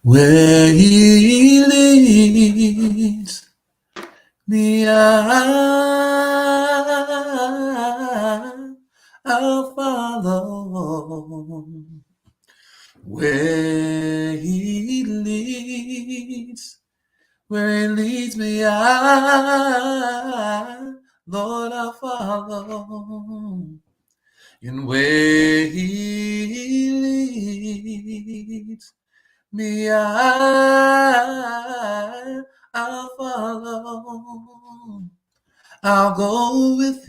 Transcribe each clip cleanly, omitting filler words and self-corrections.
Where he leads me, I'll follow. Where he leads me, Lord, I'll follow. And where he leads me, I'll follow. I'll go with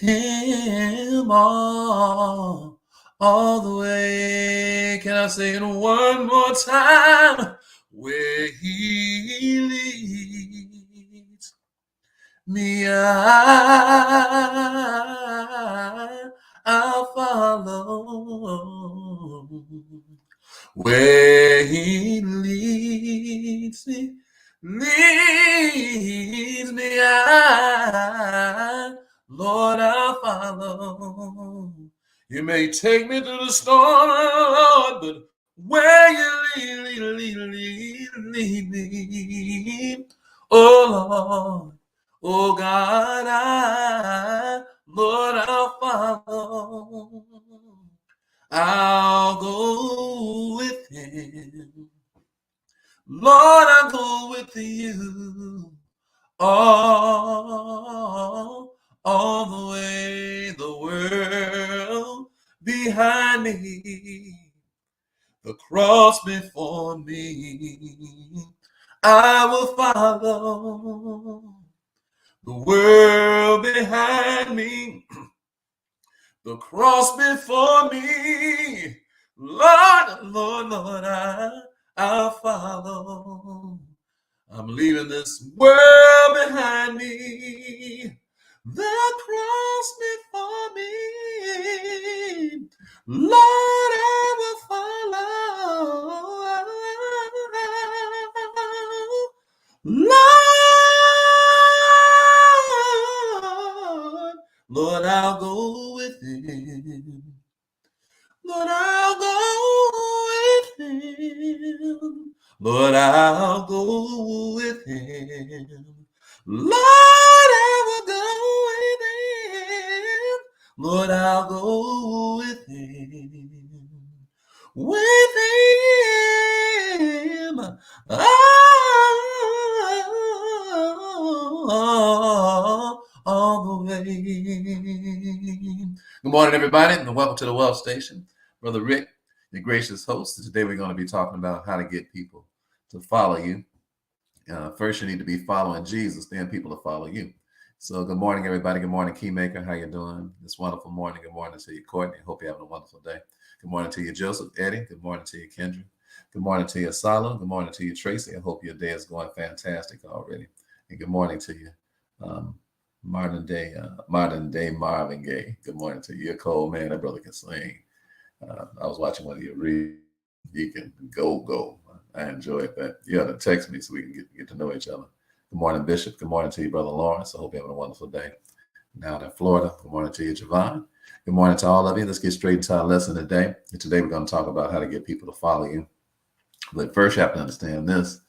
him all the way. Can I say it one more time? Where he leads me, I'll follow. Where he leads me, Lord, I'll follow. You may take me through the storm, Lord, but where you lead me, oh Lord, oh God, Lord, I'll follow. I'll go with him. Lord, I'll go with you all the way. The world behind me, the cross before me, I will follow. The world behind me, the cross before me, Lord, Lord, Lord, I'll follow. I'm leaving this world behind me, the cross before me, Lord, I will follow. Lord, I'll go with him. Lord, I'll go with him. Lord, I'll go with him. Lord, I will go with him. Lord, I'll go with him. With him. All the way. Good morning, everybody, and welcome to the Wealth Station. Brother Rick, your gracious host. Today we're going to be talking about how to get people to follow you. First, you need to be following Jesus, then people to follow you. So good morning, everybody. Good morning, Keymaker. How you doing this wonderful morning? Good morning to you, Courtney. Hope you're having a wonderful day. Good morning to you, Joseph, Eddie. Good morning to you, Kendra. Good morning to you, Salo. Good morning to you, Tracy. I hope your day is going fantastic already. And good morning to you, modern day Marvin Gaye. Good morning to you. You're a cold man. That brother can sing. I was watching one of your reads. You can go. I enjoyed that. You have to text me so we can get to know each other. Good morning, Bishop. Good morning to you, Brother Lawrence. I hope you're having a wonderful day down in Florida. Good morning to you, Javon. Good morning to all of you. Let's get straight into our lesson today. And today we're going to talk about how to get people to follow you. But first, you have to understand this.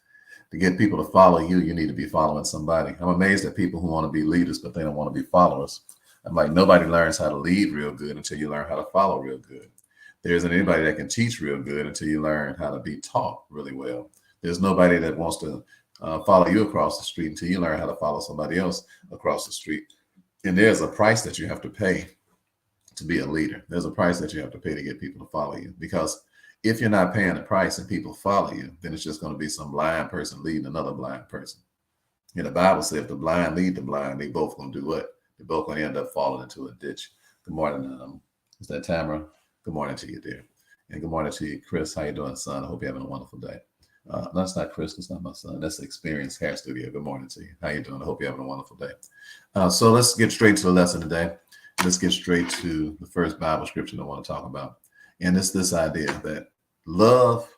To get people to follow you, you need to be following somebody. I'm amazed at people who want to be leaders, but they don't want to be followers. I'm like, nobody learns how to lead real good until you learn how to follow real good. There isn't anybody that can teach real good until you learn how to be taught really well. There's nobody that wants to follow you across the street until you learn how to follow somebody else across the street. And there's a price that you have to pay to be a leader. There's a price that you have to pay to get people to follow you, because if you're not paying the price and people follow you, then it's just going to be some blind person leading another blind person. And the Bible says if the blind lead the blind, they both going to do what? They're both going to end up falling into a ditch. Good morning. Is that Tamara? Good morning to you, dear. And good morning to you, Chris. How you doing, son? I hope you're having a wonderful day. That's not Chris. That's not my son. That's the Experience Hair Studio. Good morning to you. How you doing? I hope you're having a wonderful day. So let's get straight to the lesson today. Let's get straight to the first Bible scripture I want to talk about. And it's this idea that love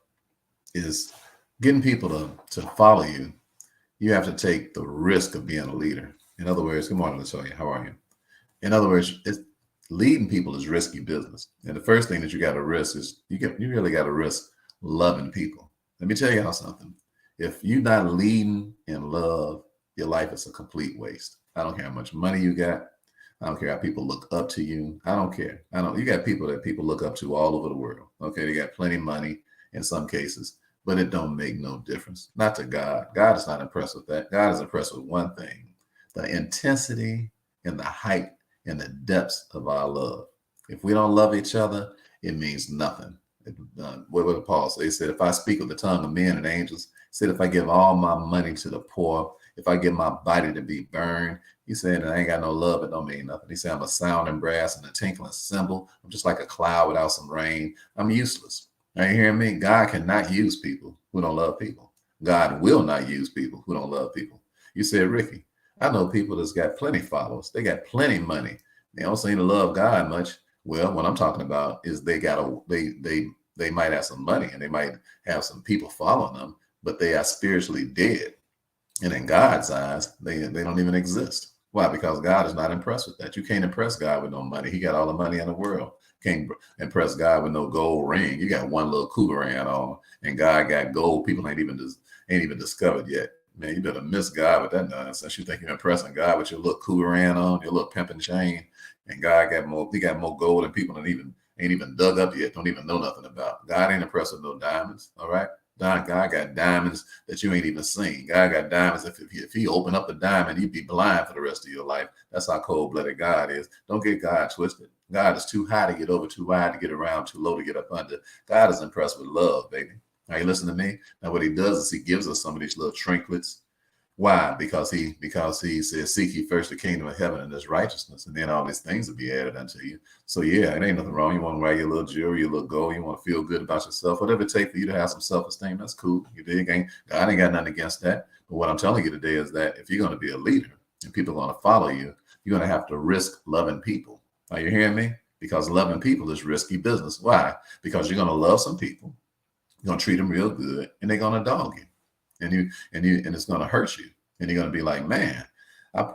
is getting people to follow you. You have to take the risk of being a leader. In other words, good morning, Latoya. How are you? In other words, Leading people is risky business. And the first thing that you got to risk is you really got to risk loving people. Let me tell y'all something. If you're not leading in love, your life is a complete waste. I don't care how much money you got. I don't care how people look up to you. I don't care. I don't. You got people that people look up to all over the world. Okay, they got plenty of money in some cases, but it don't make no difference. Not to God. God is not impressed with that. God is impressed with one thing: the intensity and the height and the depths of our love. If we don't love each other, it means nothing. What did Paul say? He said, if I speak with the tongue of men and angels, he said, if I give all my money to the poor, if I give my body to be burned, he said, I ain't got no love, it don't mean nothing. He said, I'm a sounding brass and a tinkling cymbal. I'm just like a cloud without some rain. I'm useless. Are you hearing me? God cannot use people who don't love people. God will not use people who don't love people. You said, Ricky, I know people that's got plenty followers. They got plenty money. They don't seem to love God much. Well, what I'm talking about is they might have some money and they might have some people following them, but they are spiritually dead. And in God's eyes, they don't even exist. Why? Because God is not impressed with that. You can't impress God with no money. He got all the money in the world. Can't impress God with no gold ring. You got one little Cougaran on, and God got gold. People ain't even discovered yet. Man, you better miss God with that nonsense. You think you're impressing God with your little Cougaran on, your little pimping chain, and God got more. He got more gold than people ain't even dug up yet. Don't even know nothing about. God ain't impressed with no diamonds. All right. God got diamonds that you ain't even seen. God got diamonds. If he opened up a diamond, you'd be blind for the rest of your life. That's how cold-blooded God is. Don't get God twisted. God is too high to get over, too wide to get around, too low to get up under. God is impressed with love, baby. Are you listening to me? Now, what he does is he gives us some of these little trinkets. Why? Because he says, seek ye first the kingdom of heaven and his righteousness, and then all these things will be added unto you. So yeah, it ain't nothing wrong. You want to wear your little jewelry, your little gold, you want to feel good about yourself, whatever it takes for you to have some self-esteem, that's cool. You dig? God ain't got nothing against that. But what I'm telling you today is that if you're going to be a leader and people are going to follow you, you're going to have to risk loving people. Are you hearing me? Because loving people is risky business. Why? Because you're going to love some people, you're going to treat them real good, and they're going to dog you. And it's going to hurt you. And you're going to be like, man, I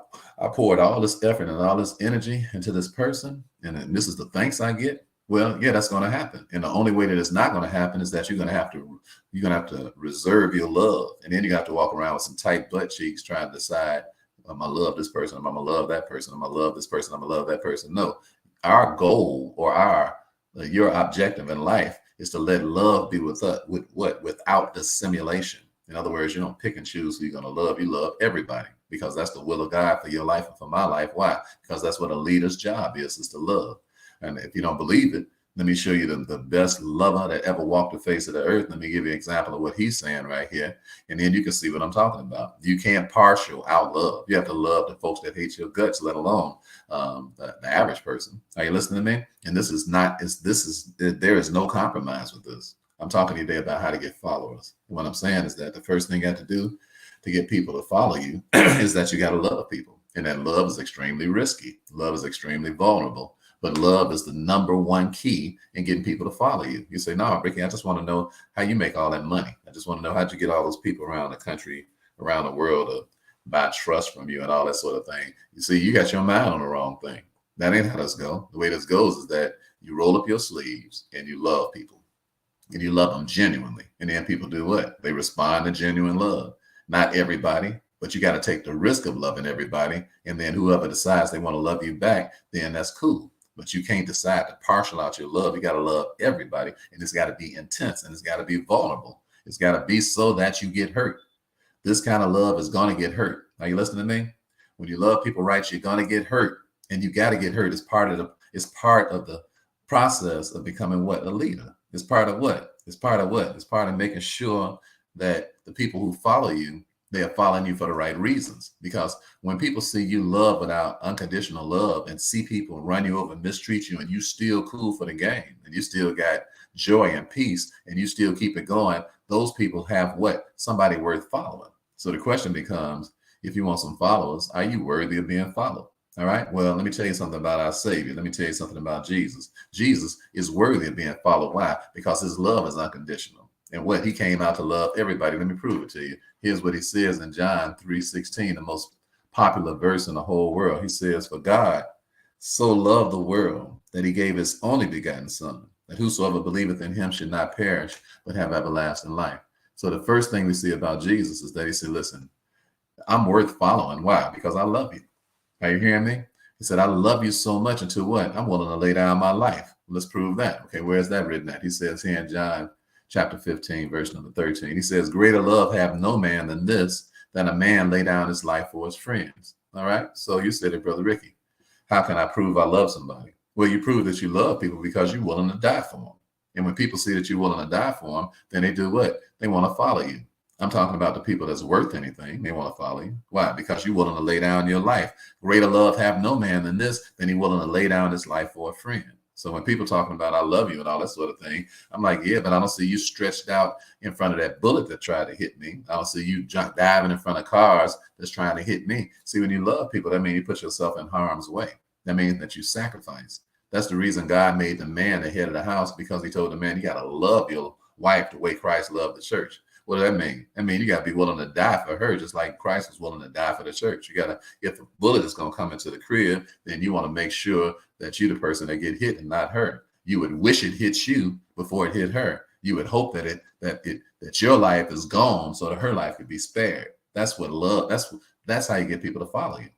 poured all this effort and all this energy into this person, and this is the thanks I get. Well, yeah, that's going to happen. And the only way that it's not going to happen is that you're going to have to reserve your love. And then you have to walk around with some tight butt cheeks trying to decide, am I love this person? Am I going to love that person? Am I love this person? I'm going to love that person. No, our goal or your objective in life is to let love be without dissimulation. In other words, you don't pick and choose who you're going to love. You love everybody because that's the will of God for your life and for my life. Why? Because that's what a leader's job is to love. And if you don't believe it, let me show you the best lover that ever walked the face of the earth. Let me give you an example of what he's saying right here. And then you can see what I'm talking about. You can't partial out love. You have to love the folks that hate your guts, let alone the average person. Are you listening to me? And there is no compromise with this. I'm talking today about how to get followers. And what I'm saying is that the first thing you have to do to get people to follow you is that you got to love people. And that love is extremely risky. Love is extremely vulnerable. But love is the number one key in getting people to follow you. You say, no, Ricky, I just want to know how you make all that money. I just want to know how'd you get all those people around the country, around the world to buy trust from you and all that sort of thing. You see, you got your mind on the wrong thing. That ain't how this goes. The way this goes is that you roll up your sleeves and you love people. And you love them genuinely. And then people do what? They respond to genuine love. Not everybody, but you got to take the risk of loving everybody. And then whoever decides they want to love you back, then that's cool. But you can't decide to partial out your love. You got to love everybody. And it's got to be intense and it's got to be vulnerable. It's got to be so that you get hurt. This kind of love is going to get hurt. Are you listening to me? When you love people right, you're going to get hurt. And you got to get hurt. It's part of the process of becoming what? A leader. It's part of what? It's part of making sure that the people who follow you, they are following you for the right reasons. Because when people see you love without unconditional love and see people run you over and mistreat you and you still cool for the game and you still got joy and peace and you still keep it going, those people have what? Somebody worth following. So the question becomes, if you want some followers, are you worthy of being followed? All right. Well, let me tell you something about our Savior. Let me tell you something about Jesus. Jesus is worthy of being followed. Why? Because his love is unconditional. And what? He came out to love everybody. Let me prove it to you. Here's what he says in John 3:16, the most popular verse in the whole world. He says, for God so loved the world that he gave his only begotten Son, that whosoever believeth in him should not perish, but have everlasting life. So the first thing we see about Jesus is that he said, listen, I'm worth following. Why? Because I love you. Are you hearing me? He said, I love you so much until what? I'm willing to lay down my life. Let's prove that. Okay, where's that written at? He says here in John chapter 15, verse number 13. He says, greater love have no man than this, than a man lay down his life for his friends. All right. So you said it, Brother Ricky. How can I prove I love somebody? Well, you prove that you love people because you're willing to die for them. And when people see that you're willing to die for them, then they do what? They want to follow you. I'm talking about the people that's worth anything. They want to follow you. Why? Because you're willing to lay down your life. Greater love have no man than this, than he willing to lay down his life for a friend. So when people talking about I love you and all that sort of thing, I'm like, yeah, but I don't see you stretched out in front of that bullet that tried to hit me. I don't see you diving in front of cars that's trying to hit me. See, when you love people, that means you put yourself in harm's way. That means that you sacrifice. That's the reason God made the man the head of the house, because he told the man, you got to love your wife the way Christ loved the church. What does that mean? That means you got to be willing to die for her, just like Christ was willing to die for the church. You got to, if a bullet is going to come into the crib, then you want to make sure that you're the person that get hit and not her. You would wish it hits you before it hit her. You would hope that your life is gone so that her life could be spared. That's what love. That's how you get people to follow you.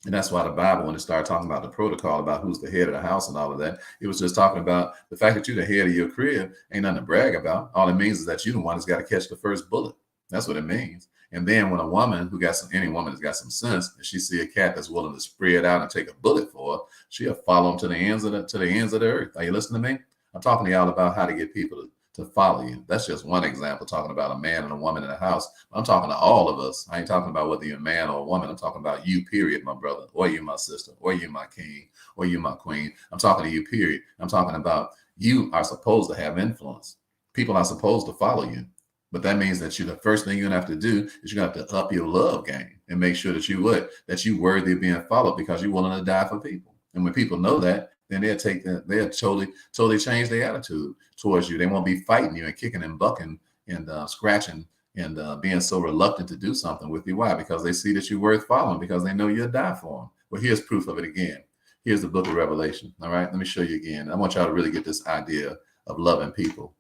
And that's why the Bible, when it started talking about the protocol about who's the head of the house and all of that, it was just talking about the fact that you're the head of your crib ain't nothing to brag about. All it means is that you're the one that's got to catch the first bullet. That's what it means. And then when a woman who got any woman that's got some sense, if she see a cat that's willing to spread out and take a bullet for her, she'll follow him to the ends of the earth. Are you listening to me? I'm talking to y'all about how to get people to follow you. That's just one example, talking about a man and a woman in a house. I'm talking to all of us. I ain't talking about whether you're a man or a woman. I'm talking about you, period, my brother, or you, my sister, or you, my king, or you, my queen. I'm talking to you, period. I'm talking about you are supposed to have influence. People are supposed to follow you. But that means that the first thing you're gonna have to do is you're gonna have to up your love game and make sure that you're worthy of being followed, because you're willing to die for people. And when people know that, then they'll totally change their attitude towards you. They won't be fighting you and kicking and bucking and scratching and being so reluctant to do something with you. Why? Because they see that you're worth following, because they know you'll die for them. Well, here's proof of it again. Here's the book of Revelation. All right, let me show you again. I want y'all to really get this idea of loving people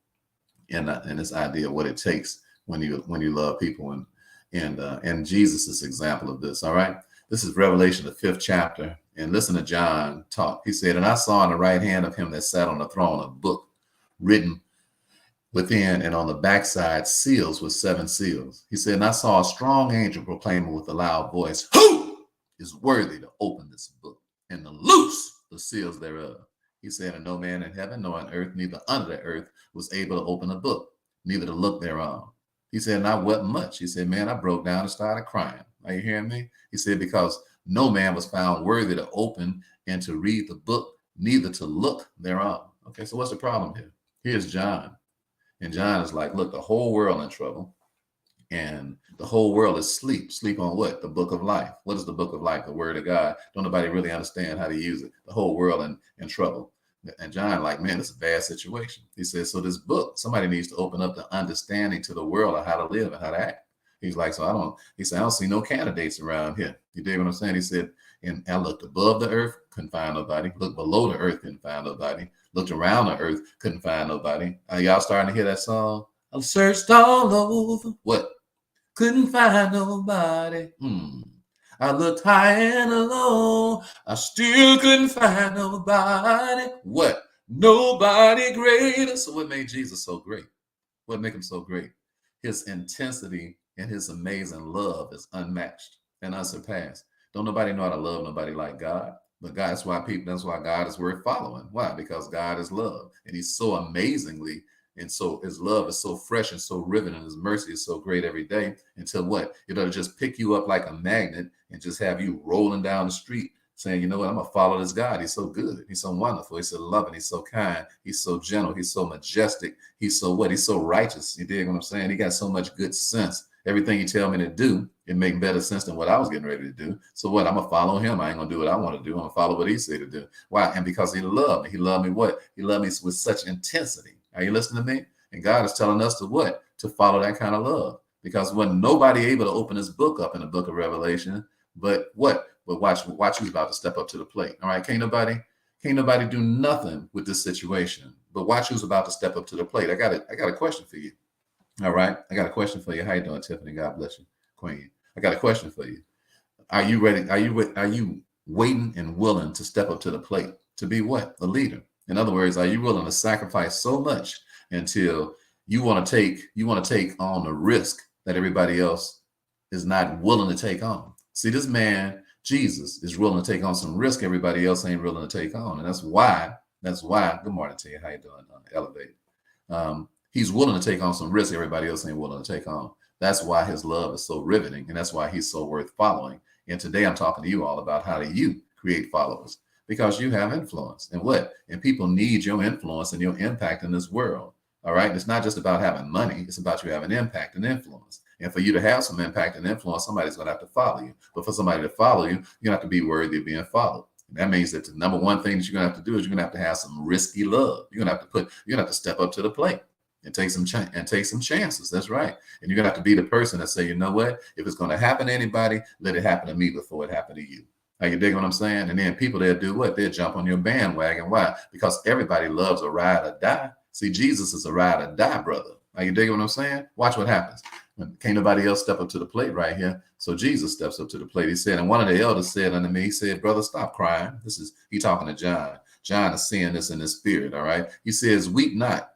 and this idea of what it takes when you love people, and Jesus' example of this. All right, this is Revelation, the 5th chapter. And listen to John talk. He said, and I saw on the right hand of him that sat on the throne a book written within and on the backside seals with 7 seals. He said, and I saw a strong angel proclaiming with a loud voice, who is worthy to open this book and to loose the seals thereof? He said, and no man in heaven nor on earth, neither under the earth, was able to open the book, neither to look thereon. He said, and I wept much. He said, man, I broke down and started crying. Are you hearing me? He said, because no man was found worthy to open and to read the book, neither to look thereon. Okay, so what's the problem here? Here's John. And John is like, look, the whole world in trouble. And the whole world is asleep. Sleep on what? The book of life. What is the book of life? The word of God. Don't nobody really understand how to use it. The whole world in trouble. And John like, man, this is a bad situation. He says, so this book, somebody needs to open up the understanding to the world of how to live and how to act. He's like, so I don't see no candidates around here. You dig what I'm saying? He said, and I looked above the earth, couldn't find nobody. Looked below the earth, couldn't find nobody. Looked around the earth, couldn't find nobody. Are y'all starting to hear that song? I searched all over. What? Couldn't find nobody. I looked high and low. I still couldn't find nobody. What? Nobody greater. So what made Jesus so great? What made him so great? His intensity and his amazing love is unmatched and unsurpassed. Don't nobody know how to love nobody like God. But that's why God is worth following. Why? Because God is love. And he's so amazingly, and so his love is so fresh and so riveting, and his mercy is so great every day, until what? It'll just pick you up like a magnet and just have you rolling down the street saying, you know what, I'm going to follow this God. He's so good. He's so wonderful. He's so loving. He's so kind. He's so gentle. He's so majestic. He's so what? He's so righteous. You dig what I'm saying? He got so much good sense. Everything he tell me to do, it make better sense than what I was getting ready to do. So what? I'm going to follow him. I ain't going to do what I want to do. I'm going to follow what he said to do. Why? And because he loved me. He loved me what? He loved me with such intensity. Are you listening to me? And God is telling us to what? To follow that kind of love. Because when nobody able to open this book up in the book of Revelation, but what? But watch who's about to step up to the plate. All right, can't nobody do nothing with this situation. But watch who's about to step up to the plate. I got a question for you. All right, I got a question for you. How you doing, Tiffany? God bless you, Queen. I got a question for you. Are you ready? Are you waiting and willing to step up to the plate to be what? A leader. In other words, are you willing to sacrifice so much until you want to take on the risk that everybody else is not willing to take on? See, this man, Jesus, is willing to take on some risk everybody else ain't willing to take on. And that's why, good morning to you. How you doing? Elevate. He's willing to take on some risk everybody else ain't willing to take on. That's why his love is so riveting, and that's why he's so worth following. And today I'm talking to you all about how do you create followers, because you have influence. And people need your influence and your impact in this world. All right. It's not just about having money. It's about you having impact and influence. And for you to have some impact and influence, somebody's going to have to follow you. But for somebody to follow you, you have to be worthy of being followed. And that means that the number one thing that you're going to have to do is you're going to have some risky love. You're going to have to step up to the plate and take some chances. That's right. And you're going to have to be the person that say, you know what, if it's going to happen to anybody, let it happen to me before it happened to you. Are you digging what I'm saying? And then people, they'll do what? They'll jump on your bandwagon. Why? Because everybody loves a ride or die. See, Jesus is a ride or die, brother. Are you digging what I'm saying? Watch what happens. Can't nobody else step up to the plate right here. So Jesus steps up to the plate. He said, and one of the elders said unto me, he said, brother, stop crying. He talking to John. John is seeing this in his spirit. All right. He says, weep not.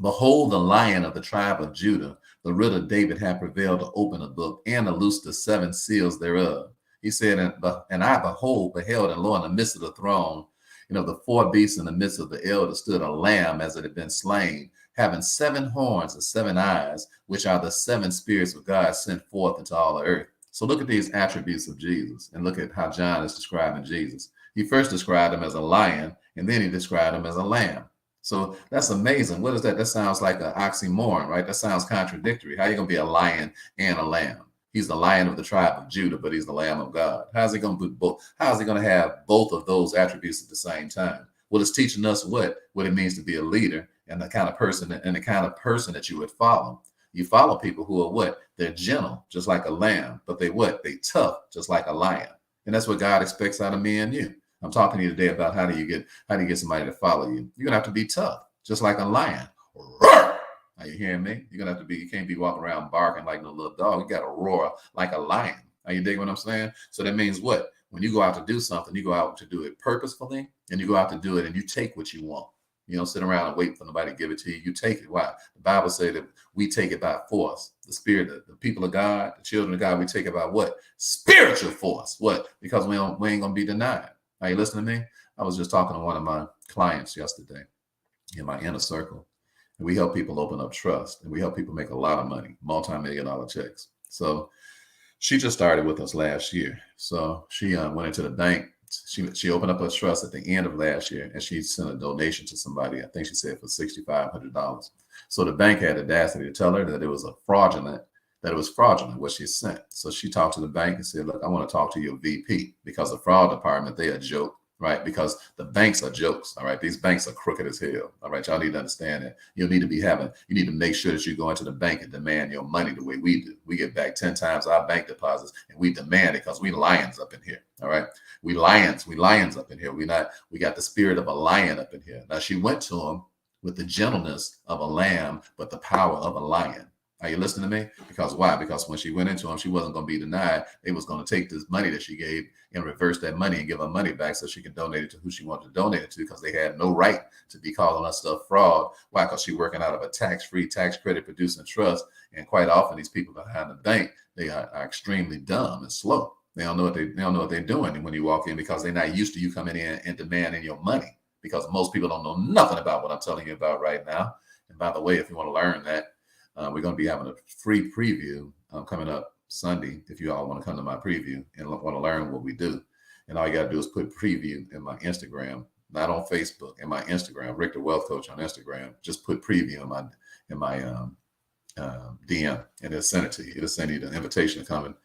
Behold, the Lion of the tribe of Judah, the root of David, hath prevailed to open the book and to loose the 7 seals thereof. He said, and I beheld, and lo, in the midst of the throne, the 4 beasts in the midst of the elders stood a lamb as it had been slain, having 7 horns and 7 eyes, which are the 7 spirits of God sent forth into all the earth. So look at these attributes of Jesus, and look at how John is describing Jesus. He first described him as a lion, and then he described him as a lamb. So that's amazing. What is that? That sounds like an oxymoron, right? That sounds contradictory. How are you going to be a lion and a lamb? He's the Lion of the tribe of Judah, but he's the Lamb of God. How's he going to do both? How's he going to have both of those attributes at the same time? Well, it's teaching us what it means to be a leader and the kind of person that you would follow. You follow people who are what? They're gentle, just like a lamb, but they tough, just like a lion. And that's what God expects out of me and you. I'm talking to you today about how do you get somebody to follow you? You're gonna have to be tough, just like a lion. Are you hearing me? You're gonna have to be. You can't be walking around barking like no little dog. You got to roar like a lion. Are you digging what I'm saying? So that means what? When you go out to do something, you go out to do it purposefully, and you go out to do it, and you take what you want. You don't sit around and wait for nobody to give it to you. You take it. Why? The Bible says that we take it by force. The spirit, the people of God, the children of God, we take it by what? Spiritual force. What? Because we ain't gonna be denied. Are you listening to me? I was just talking to one of my clients yesterday in my inner circle. And we help people open up trust, and we help people make a lot of money, multi-million-dollar checks. So she just started with us last year. So she went into the bank. She opened up her trust at the end of last year, and she sent a donation to somebody. I think she said for $6,500. So the bank had the audacity to tell her that it was fraudulent what she sent. So she talked to the bank and said, look, I want to talk to your VP, because the fraud department, they a joke. Right? Because the banks are jokes. All right. These banks are crooked as hell. All right. Y'all need to understand that. You need to make sure that you go into the bank and demand your money the way we do. We get back 10 times our bank deposits, and we demand it because we lions up in here. All right. We lions up in here. We got the spirit of a lion up in here. Now she went to him with the gentleness of a lamb, but the power of a lion. Are you listening to me? Because why? Because when she went into him, she wasn't going to be denied. They was going to take this money that she gave and reverse that money and give her money back so she could donate it to who she wanted to donate it to, because they had no right to be calling us stuff fraud. Why? Because she's working out of a tax-free, tax credit producing trust. And quite often these people behind the bank, they are extremely dumb and slow. They don't know what they're doing when you walk in, because they're not used to you coming in and demanding your money, because most people don't know nothing about what I'm telling you about right now. And by the way, if you want to learn that, we're going to be having a free preview coming up Sunday. If you all want to come to my preview and want to learn what we do, and all you got to do is put preview in my Instagram, not on Facebook, in my Instagram, Rick the Wealth Coach on Instagram. Just put preview in my DM, and it'll send it to you. It'll send you the invitation to come in,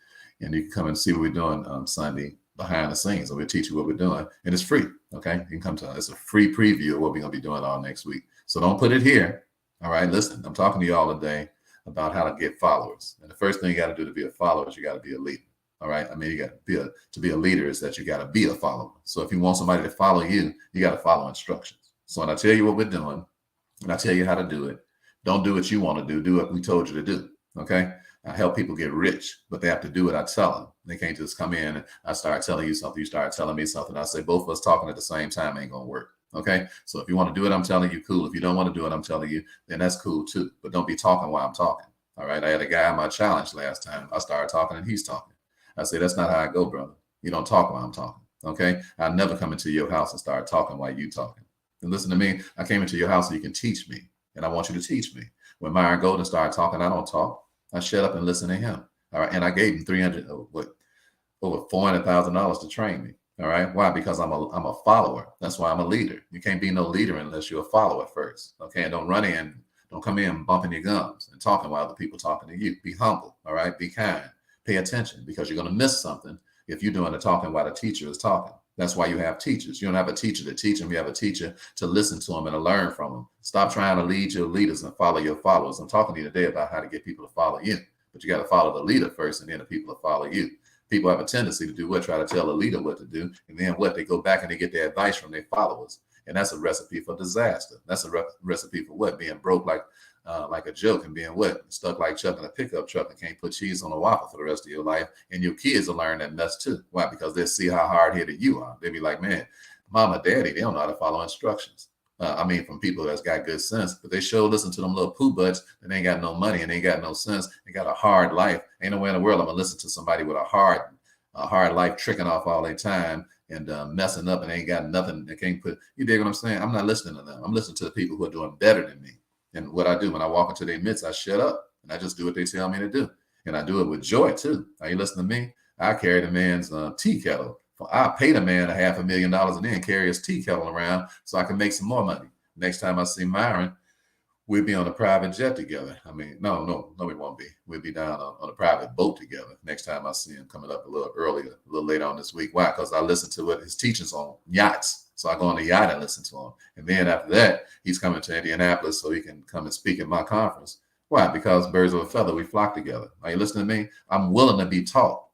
and you can come and see what we're doing Sunday behind the scenes. So we'll teach you what we're doing, and it's free. Okay, you can come to us. It's a free preview of what we're going to be doing all next week. So don't put it here. All right, listen, I'm talking to you all today about how to get followers. And the first thing you got to do to be a follower is you got to be a leader. All right. I mean, you got to be a leader is that you got to be a follower. So if you want somebody to follow you, you got to follow instructions. So when I tell you what we're doing, and I tell you how to do it, don't do what you want to do. Do what we told you to do. Okay. I help people get rich, but they have to do what I tell them. They can't just come in and I start telling you something. You start telling me something. I say both of us talking at the same time ain't going to work. Okay. So if you want to do it, I'm telling you, cool. If you don't want to do it, I'm telling you, then that's cool too. But don't be talking while I'm talking. All right. I had a guy on my challenge last time. I started talking and he's talking. I say, that's not how I go, brother. You don't talk while I'm talking. Okay. I never come into your house and start talking while you talking. And listen to me. I came into your house so you can teach me. And I want you to teach me. When Myron Golden started talking, I don't talk. I shut up and listen to him. All right. And I gave him over $400,000 to train me. All right. Why? Because I'm a follower. That's why I'm a leader. You can't be no leader unless you're a follower first. Okay. And don't come in bumping your gums and talking while other people talking to you. Be humble. All right. Be kind. Pay attention because you're going to miss something if you're doing the talking while the teacher is talking. That's why you have teachers. You don't have a teacher to teach them. You have a teacher to listen to them and to learn from them. Stop trying to lead your leaders and follow your followers. I'm talking to you today about how to get people to follow you, but you got to follow the leader first and then the people to follow you. People have a tendency to do what? Try to tell the leader what to do. And then what? They go back and they get their advice from their followers. And that's a recipe for disaster. That's a recipe for what? Being broke like a joke and being what? Stuck like Chuck in a pickup truck and can't put cheese on a waffle for the rest of your life. And your kids will learn that mess too. Why? Because they'll see how hard-headed you are. They'll be like, man, mama, daddy, they don't know how to follow instructions. From people that's got good sense, but they sure listen to them little poo butts that ain't got no money and ain't got no sense. They got a hard life. Ain't no way in the world I'm gonna listen to somebody with a hard life tricking off all their time and messing up and ain't got nothing. They can't put, you dig what I'm saying? I'm not listening to them. I'm listening to the people who are doing better than me. And what I do when I walk into their midst, I shut up and I just do what they tell me to do. And I do it with joy too. Are you listening to me? I carry the man's tea kettle. I pay the man $500,000 and then carry his tea kettle around so I can make some more money. Next time I see Myron, we'll be on a private jet together. I mean, no, we won't be. We'll be down on a private boat together. Next time I see him coming up a little earlier, a little later on this week. Why? Because I listen to what his teachings on yachts. So I go on the yacht and listen to him. And then after that, he's coming to Indianapolis so he can come and speak at my conference. Why? Because birds of a feather, we flock together. Are you listening to me? I'm willing to be taught.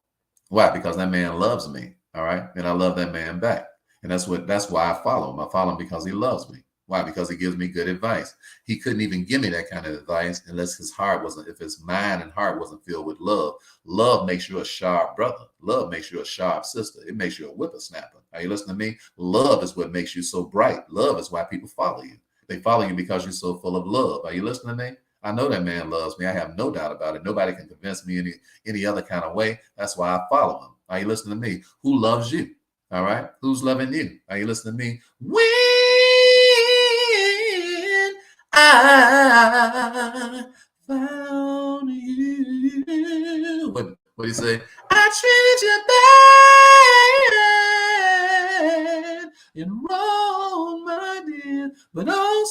Why? Because that man loves me. All right. And I love that man back. And that's why I follow him. I follow him because he loves me. Why? Because he gives me good advice. He couldn't even give me that kind of advice unless if his mind and heart wasn't filled with love. Love makes you a sharp brother. Love makes you a sharp sister. It makes you a whippersnapper. Are you listening to me? Love is what makes you so bright. Love is why people follow you. They follow you because you're so full of love. Are you listening to me? I know that man loves me. I have no doubt about it. Nobody can convince me any other kind of way. That's why I follow him. Are you listening to me? Who loves you? All right. Who's loving you? Are you listening to me? When I found you. What do you say? I treated you bad and wrong, my dear, but all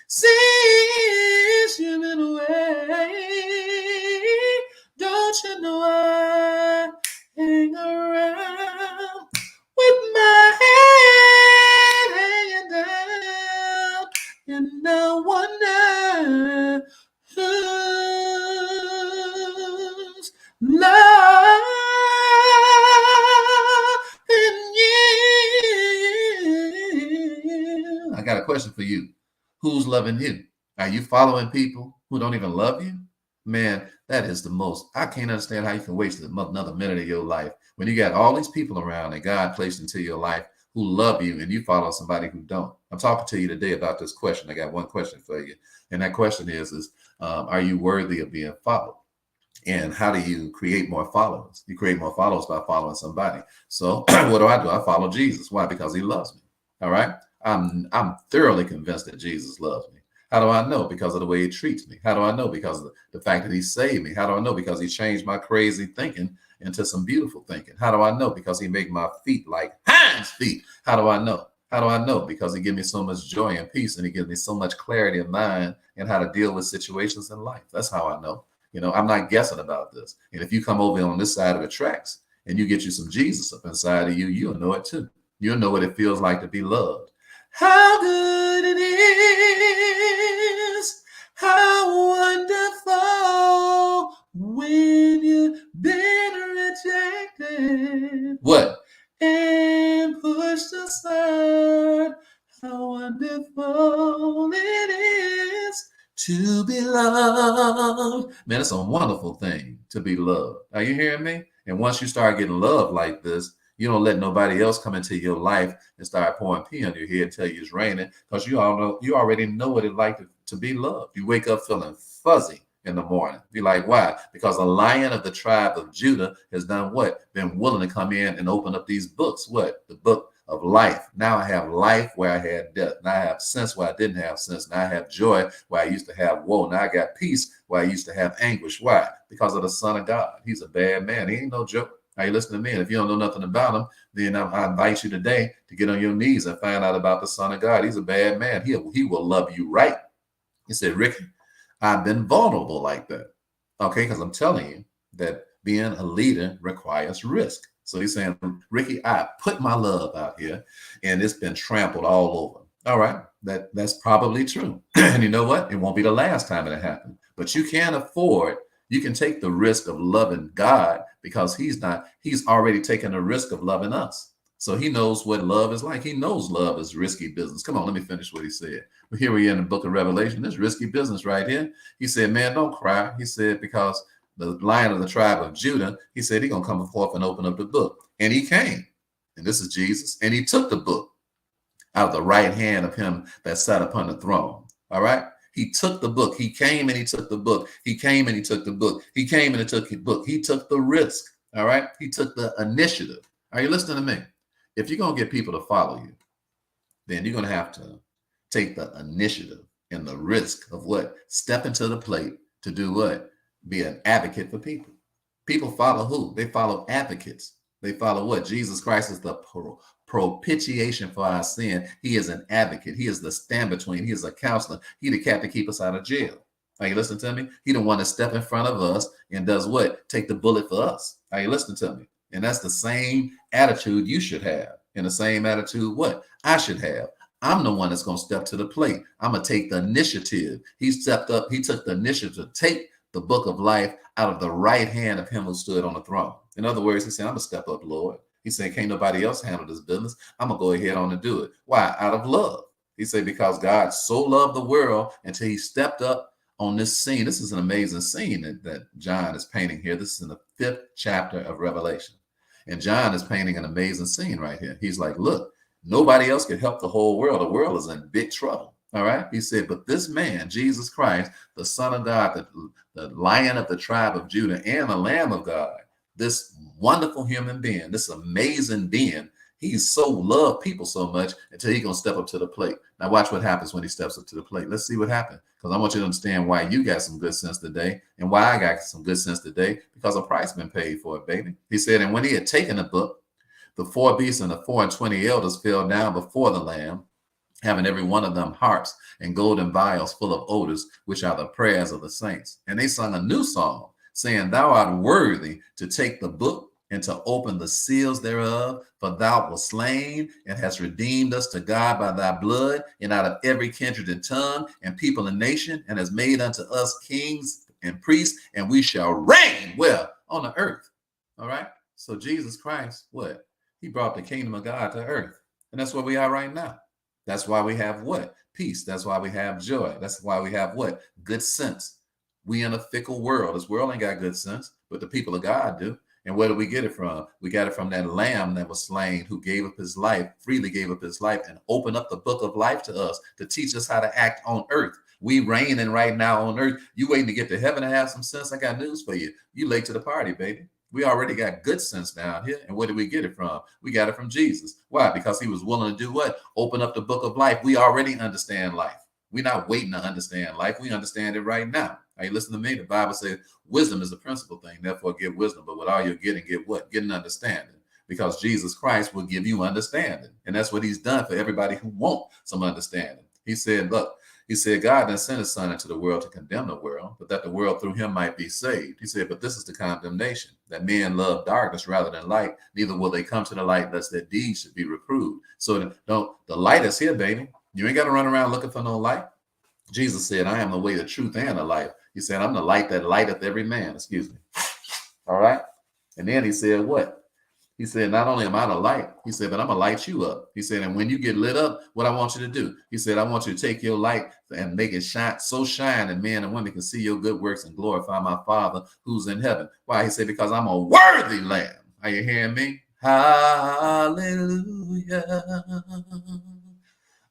since you've been away, don't you know I hang around with my head hanging down, and I wonder who's loving you. I got a question for you. Who's loving you? Are you following people who don't even love you? Man, that is the most. I can't understand how you can waste another minute of your life when you got all these people around that God placed into your life who love you and you follow somebody who don't. I'm talking to you today about this question. I got one question for you. And that question is are you worthy of being followed? And how do you create more followers? You create more followers by following somebody. So what do? I follow Jesus. Why? Because he loves me. All right. I'm thoroughly convinced that Jesus loves me. How do I know? Because of the way he treats me. How do I know? Because of the fact that he saved me. How do I know? Because he changed my crazy thinking into some beautiful thinking. How do I know? Because he made my feet like hinds feet. How do I know? How do I know? Because he gives me so much joy and peace, and he gives me so much clarity of mind and how to deal with situations in life. That's how I know. You know, I'm not guessing about this. And if you come over on this side of the tracks and you get you some Jesus up inside of you, you'll know it too. You'll know what it feels like to be loved. How good it is, how wonderful when you all it is to be loved. Man, it's a wonderful thing to be loved. Are you hearing me? And once you start getting love like this, you don't let nobody else come into your life and start pouring pee on your head and tell you it's raining, because you already know what it's like to be loved. You wake up feeling fuzzy in the morning. Be like, why? Because a lion of the tribe of Judah has done what? Been willing to come in and open up these books. What? The book of life. Now I have life where I had death. Now I have sense where I didn't have sense. Now I have joy where I used to have woe. Now I got peace where I used to have anguish. Why? Because of the Son of God. He's a bad man. He ain't no joke. Are you listening to me? And if you don't know nothing about him, then I invite you today to get on your knees and find out about the Son of God. He's a bad man. He will love you right. He said, Ricky, I've been vulnerable like that. Okay, because I'm telling you that being a leader requires risk. So he's saying, Ricky, I put my love out here and it's been trampled all over. All right, that's probably true. And you know what? It won't be the last time it happened. But you can afford, you can take the risk of loving God, because he's already taken the risk of loving us. So he knows what love is like. He knows love is risky business. Come on, let me finish what he said. But here we are in the book of Revelation. This risky business right here. He said, man, don't cry. He said, because the Lion of the tribe of Judah, he said he's going to come forth and open up the book. And he came. And this is Jesus. And he took the book out of the right hand of him that sat upon the throne. All right. He took the book. He came and he took the book. He came and he took the book. He came and he took the book. He took the risk. All right. He took the initiative. Are you listening to me? If you're going to get people to follow you, then you're going to have to take the initiative and the risk of what? Step into the plate to do what? Be an advocate for people. People follow who? They follow advocates. They follow what? Jesus Christ is the propitiation for our sin. He is an advocate. He is the stand between. He is a counselor. He the cat to keep us out of jail. Are you listening to me? He the one that step in front of us and does what? Take the bullet for us. Are you listening to me? And that's the same attitude you should have. And the same attitude what? I should have. I'm the one that's going to step to the plate. I'm going to take the initiative. He stepped up. He took the initiative to take the book of life out of the right hand of him who stood on the throne. In other words, he said, I'm going to step up, Lord. He said, can't nobody else handle this business. I'm going to go ahead on and do it. Why? Out of love. He said, because God so loved the world until he stepped up on this scene. This is an amazing scene that John is painting here. This is in the 5th chapter of Revelation. And John is painting an amazing scene right here. He's like, look, nobody else can help the whole world. The world is in big trouble. All right. He said, but this man, Jesus Christ, the Son of God, the Lion of the tribe of Judah and the Lamb of God, this wonderful human being, this amazing being, he's so loved people so much until he's going to step up to the plate. Now watch what happens when he steps up to the plate. Let's see what happens, because I want you to understand why you got some good sense today and why I got some good sense today, because a price been paid for it, baby. He said, and when he had taken the book, the 4 beasts and the 24 elders fell down before the Lamb, having every one of them harps and golden vials full of odors, which are the prayers of the saints. And they sung a new song, saying, thou art worthy to take the book and to open the seals thereof, for thou wast slain and hast redeemed us to God by thy blood, and out of every kindred and tongue and people and nation, and has made unto us kings and priests, and we shall reign where? On the earth. All right. So Jesus Christ, what? He brought the kingdom of God to earth. And that's where we are right now. That's why we have what? Peace. That's why we have joy. That's why we have what? Good sense. We in a fickle world. This world ain't got good sense, but the people of God do. And where do we get it from? We got it from that Lamb that was slain, who gave up his life, freely gave up his life, and opened up the book of life to us to teach us how to act on earth. We reigning right now on earth. You waiting to get to heaven to have some sense? I got news for you. You late to the party, baby. We already got good sense down here. And where did we get it from? We got it from Jesus. Why? Because he was willing to do what? Open up the book of life. We already understand life. We're not waiting to understand life. We understand it right now. Are you listening to me? The Bible says wisdom is the principal thing. Therefore, get wisdom. But with all you're getting, get what? Get an understanding. Because Jesus Christ will give you understanding. And that's what he's done for everybody who wants some understanding. He said, look, he said, God didn't send his son into the world to condemn the world, but that the world through him might be saved. He said, but this is the condemnation, that men love darkness rather than light. Neither will they come to the light lest their deeds should be reproved. So the light is here, baby. You ain't got to run around looking for no light. Jesus said, I am the way, the truth, and the life. He said, I'm the light that lighteth every man. Excuse me. All right. And then he said what? He said, not only am I the light, he said, but I'm going to light you up. He said, and when you get lit up, what I want you to do, he said, I want you to take your light and make it shine, so shine that men and women can see your good works and glorify my Father who's in heaven. Why? He said, because I'm a worthy lamb. Are you hearing me? Hallelujah.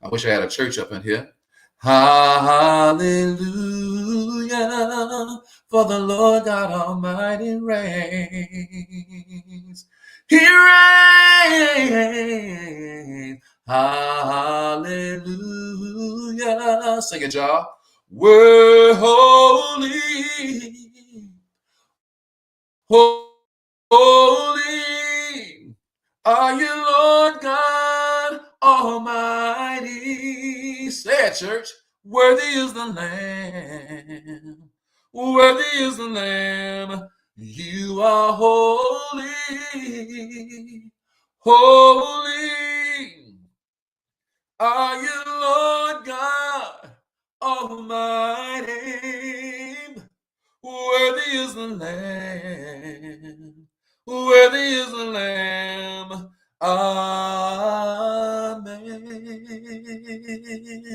I wish I had a church up in here. Hallelujah, for the Lord God Almighty reigns. He reigns. Hallelujah. Sing it, y'all. We're holy. Holy are you, Lord God Almighty. Say it, church. Worthy is the Lamb. Worthy is the Lamb. You are holy. Holy are you, Lord God Almighty. Worthy is the Lamb. Worthy is the Lamb. Amen.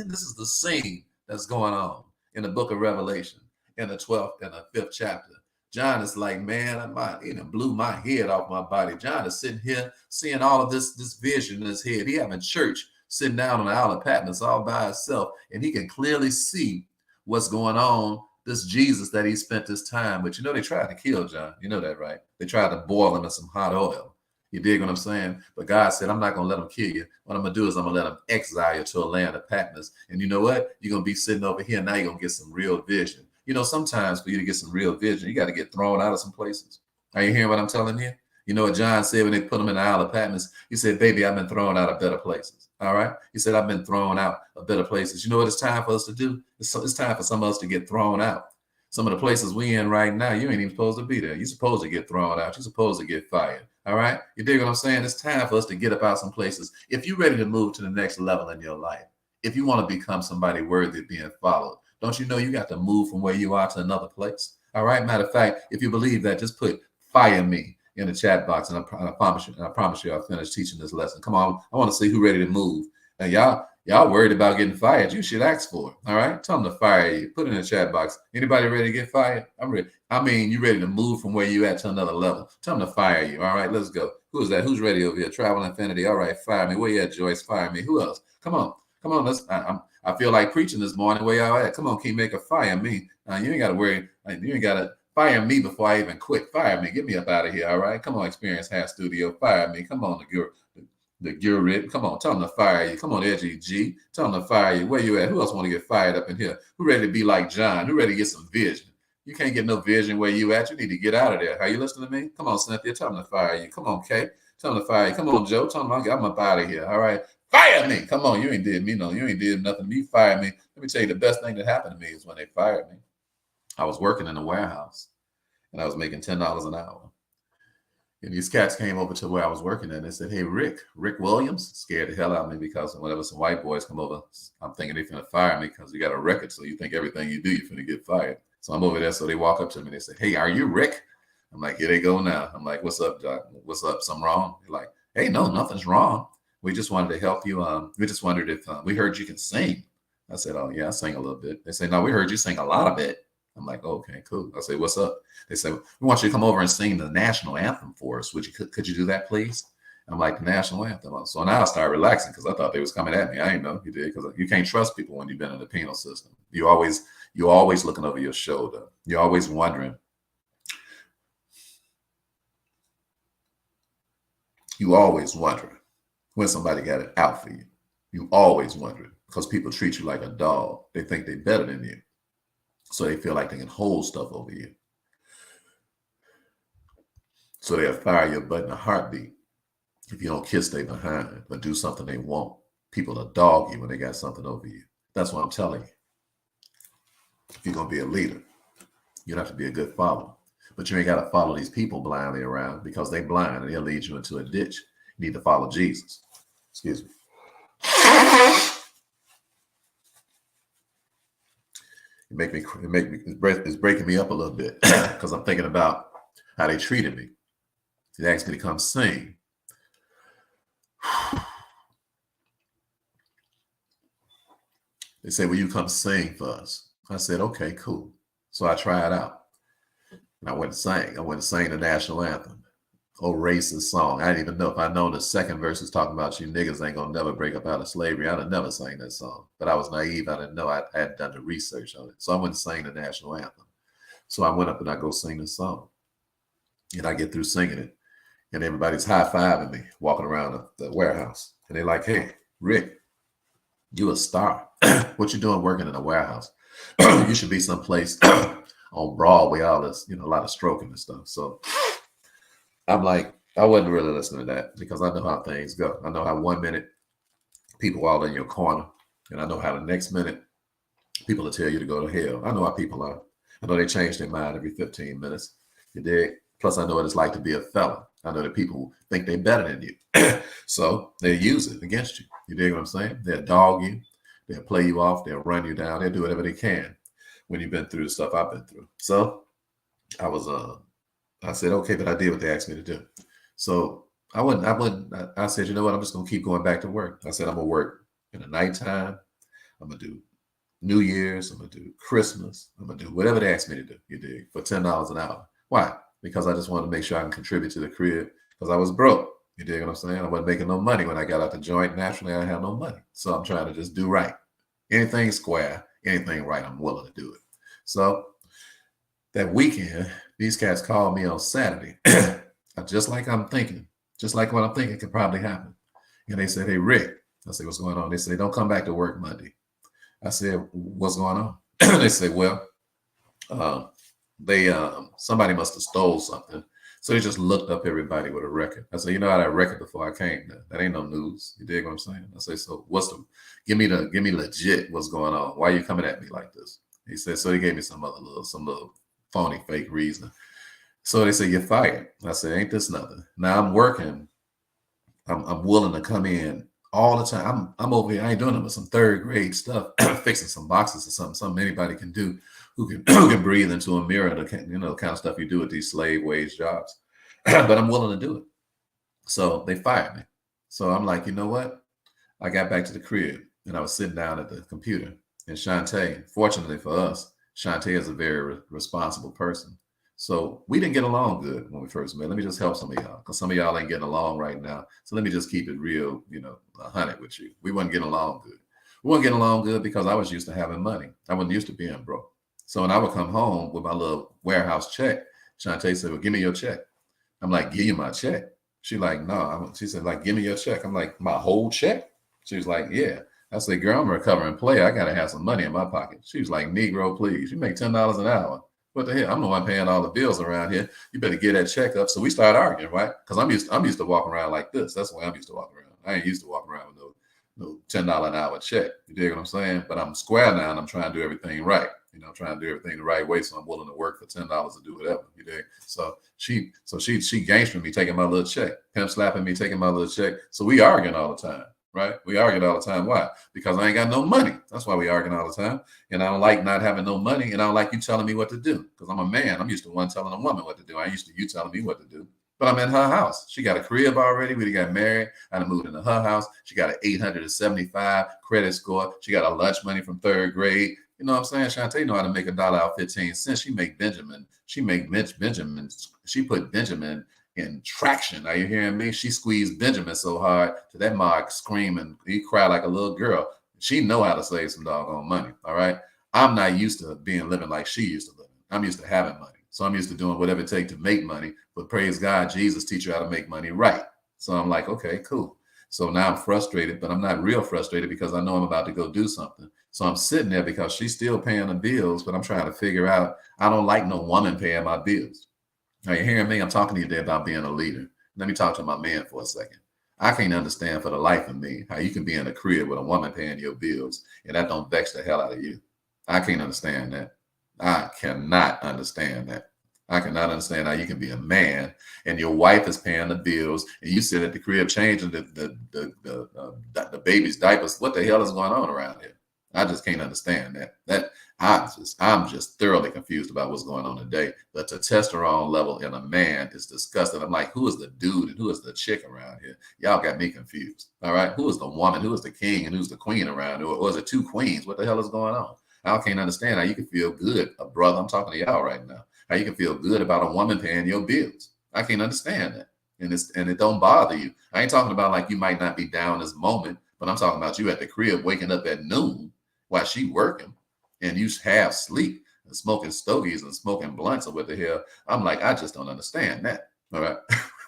This is the scene that's going on in the book of Revelation, in the 12th and the 5th chapter. John is like, man, blew my head off my body. John is sitting here seeing all of this vision in his head. He having church sitting down on the Isle of Patmos all by himself, and he can clearly see what's going on. This Jesus that he spent this time, but they tried to kill John. You know that, right? They tried to boil him in some hot oil. You dig what I'm saying? But God said, I'm not going to let him kill you. What I'm going to do is I'm going to let him exile you to a land of Patmos. And you know what? You're going to be sitting over here. Now you're going to get some real vision. Sometimes for you to get some real vision, you got to get thrown out of some places. Are you hearing what I'm telling you? You know what John said when they put him in the Isle of Patmos? He said, baby, I've been thrown out of better places. All right? He said, I've been thrown out of better places. You know what it's time for us to do? It's time for some of us to get thrown out. Some of the places we in right now, you ain't even supposed to be there. You're supposed to get thrown out. You're supposed to get fired. All right? You dig what I'm saying? It's time for us to get up out some places. If you're ready to move to the next level in your life, if you want to become somebody worthy of being followed, don't you know you got to move from where you are to another place? All right? Matter of fact, if you believe that, just put fire me in the chat box, and I promise you I'll finish teaching this lesson. Come on. I want to see who ready to move. Now, y'all worried about getting fired. You should ask for it. All right. Tell them to fire you. Put it in the chat box. Anybody ready to get fired? I'm ready. You ready to move from where you at to another level. Tell them to fire you. All right. Let's go. Who is that? Who's ready over here? Travel Infinity. All right. Fire me. Where you at, Joyce? Fire me. Who else? Come on. I feel like preaching this morning. Where y'all at? Come on, Kingmaker. Fire me. You ain't got to worry. You ain't got to fire me before I even quit. Fire me. Get me up out of here. All right. Come on, Experience Hat Studio. Fire me. Come on, the Gurrit. Come on, tell them to fire you. Come on, Edgy G. Tell them to fire you. Where you at? Who else want to get fired up in here? Who ready to be like John? Who ready to get some vision? You can't get no vision where you at. You need to get out of there. Are you listening to me? Come on, Cynthia. Tell them to fire you. Come on, Kay. Tell them to fire you. Come on, Joe. Tell them I'm up out of here. All right. Fire me. Come on. You ain't did me no. You ain't did nothing to me. Fire me. Let me tell you, the best thing that happened to me is when they fired me. I was working in a warehouse and I was making $10 an hour. And these cats came over to where I was working and they said, hey, Rick Williams, scared the hell out of me because whenever some white boys come over, I'm thinking they're going to fire me because you got a record. So you think everything you do, you're going to get fired. So I'm over there. So they walk up to me and they say, hey, are you Rick? I'm like, here they go now. I'm like, what's up, Doc? What's up? Something wrong? They're like, hey, no, nothing's wrong. We just wanted to help you. We just wondered if we heard you can sing. I said, oh, yeah, I sing a little bit. They say, no, we heard you sing a lot of it. I'm like, oh, okay, cool. I say, what's up? They say, we want you to come over and sing the national anthem for us. Could you do that, please? I'm like, the national anthem. So now I started relaxing because I thought they was coming at me. I didn't know you did because you can't trust people when you've been in the penal system. You're always looking over your shoulder. You're always wondering. You always wondering when somebody got it out for you. You always wondering because people treat you like a dog. They think they're better than you. So they feel like they can hold stuff over you. So they'll fire your butt in a heartbeat if you don't kiss they behind or do something they want. People will dog you when they got something over you. That's what I'm telling you. If you're going to be a leader, you have to be a good follower. But you ain't got to follow these people blindly around because they blind and they'll lead you into a ditch. You need to follow Jesus. Excuse me. It's breaking me up a little bit because I'm thinking about how they treated me. They asked me to come sing. They said, will you come sing for us? I said, okay, cool. So I tried out. And I went and sang. I went and sang the national anthem. Oh, racist song. I didn't even know if I know the second verse is talking about you niggas ain't gonna never break up out of slavery. I'd have never sang that song. But I was naive. I didn't know. I had done the research on it. So I went and sang the national anthem. So I went up and I go sing the song. And I get through singing it. And everybody's high-fiving me, walking around the warehouse. And they're like, hey, Rick, you a star. What you doing working in a warehouse? You should be someplace on Broadway, all this, a lot of stroking and stuff. So I'm like, I wasn't really listening to that because I know how things go. I know how 1 minute people all in your corner, and I know how the next minute people will tell you to go to hell. I know how people are. I know they change their mind every 15 minutes. You dig? Plus, I know what it's like to be a felon. I know that people think they're better than you. So they use it against you. You dig what I'm saying? They'll dog you. They'll play you off. They'll run you down. They'll do whatever they can when you've been through the stuff I've been through. So I said, okay, but I did what they asked me to do. So I said, you know what? I'm just going to keep going back to work. I said, I'm going to work in the nighttime. I'm going to do New Year's. I'm going to do Christmas. I'm going to do whatever they asked me to do, you dig, for $10 an hour. Why? Because I just wanted to make sure I can contribute to the crib because I was broke. You dig what I'm saying? I wasn't making no money when I got out the joint. Naturally, I had no money. So I'm trying to just do right. Anything square, anything right, I'm willing to do it. So that weekend, these cats called me on Saturday. Just like I'm thinking, just like what I'm thinking could probably happen. And they said, hey, Rick. I said, what's going on? They said, don't come back to work Monday. I said, what's going on? They said, well, somebody must have stole something. So they just looked up everybody with a record. I said, I had a record before I came. That ain't no news. You dig what I'm saying? I say, so give me legit what's going on. Why are you coming at me like this? He said, so he gave me some little phony fake reason. So they said, you're fired. I said, ain't this nothing? Now I'm working. I'm willing to come in all the time. I'm over here. I ain't doing it with some third grade stuff, fixing some boxes or something anybody can do who can breathe into a mirror, the kind of stuff you do with these slave wage jobs. But I'm willing to do it. So they fired me. So I'm like, you know what? I got back to the crib and I was sitting down at the computer. And Shantae, fortunately for us, Shantae is a very responsible person. So we didn't get along good when we first met. Let me just help some of y'all because some of y'all ain't getting along right now. So let me just keep it real, 100 with you. We wasn't getting along good. We weren't getting along good because I was used to having money. I wasn't used to being broke. So when I would come home with my little warehouse check, Shantae said, well, give me your check. I'm like, give you my check. She like, no. She said, like, give me your check. I'm like, my whole check? She was like, yeah. I said, girl, I'm a recovering player. I got to have some money in my pocket. She was like, Negro, please. You make $10 an hour. What the hell? I'm the one paying all the bills around here. You better get that check up. So we started arguing, right? Because I'm used to walking around like this. That's the way I'm used to walking around. I ain't used to walking around with no $10 an hour check. You dig what I'm saying? But I'm square now and I'm trying to do everything right. Trying to do everything the right way. So I'm willing to work for $10 to do whatever. You dig? So she gangstered me taking my little check, pimp slapping me taking my little check. So we arguing all the time. Right? We arguing all the time. Why? Because I ain't got no money. That's why we arguing all the time. And I don't like not having no money. And I don't like you telling me what to do. Because I'm a man. I'm used to one telling a woman what to do. I ain't used to you telling me what to do. But I'm in her house. She got a crib already. We got married. I done moved into her house. She got an 875 credit score. She got a lunch money from third grade. You know what I'm saying? Shantae know how to make $1 out 15 cents. She make Benjamin. She make Benjamin. She put Benjamin in traction. Are you hearing me? She squeezed Benjamin so hard to that Mark screaming. He cried like a little girl. She know how to save some doggone money. All right. I'm not used to living like she used to live. I'm used to having money. So I'm used to doing whatever it takes to make money. But praise God, Jesus teach you how to make money right. So I'm like, okay, cool. So now I'm frustrated, but I'm not real frustrated because I know I'm about to go do something. So I'm sitting there because she's still paying the bills, but I'm trying to figure out, I don't like no woman paying my bills. Are you hearing me? I'm talking to you today about being a leader. Let me talk to my man for a second. I can't understand for the life of me how you can be in a crib with a woman paying your bills and that don't vex the hell out of you. I can't understand that. I cannot understand that. I cannot understand how you can be a man and your wife is paying the bills and you sit at the crib changing the baby's diapers. What the hell is going on around here? I just can't understand that. I'm just thoroughly confused about what's going on today. The testosterone level in a man is disgusting. I'm like, who is the dude and who is the chick around here? Y'all got me confused. All right. Who is the woman? Who is the king and who's the queen around? Or is it two queens? What the hell is going on? I can't understand how you can feel good, a brother. I'm talking to y'all right now. How you can feel good about a woman paying your bills. I can't understand that. And it don't bother you. I ain't talking about like you might not be down this moment, but I'm talking about you at the crib waking up at noon while she working and you half sleep and smoking stogies and smoking blunts or what the hell. I'm like, I just don't understand that. All right.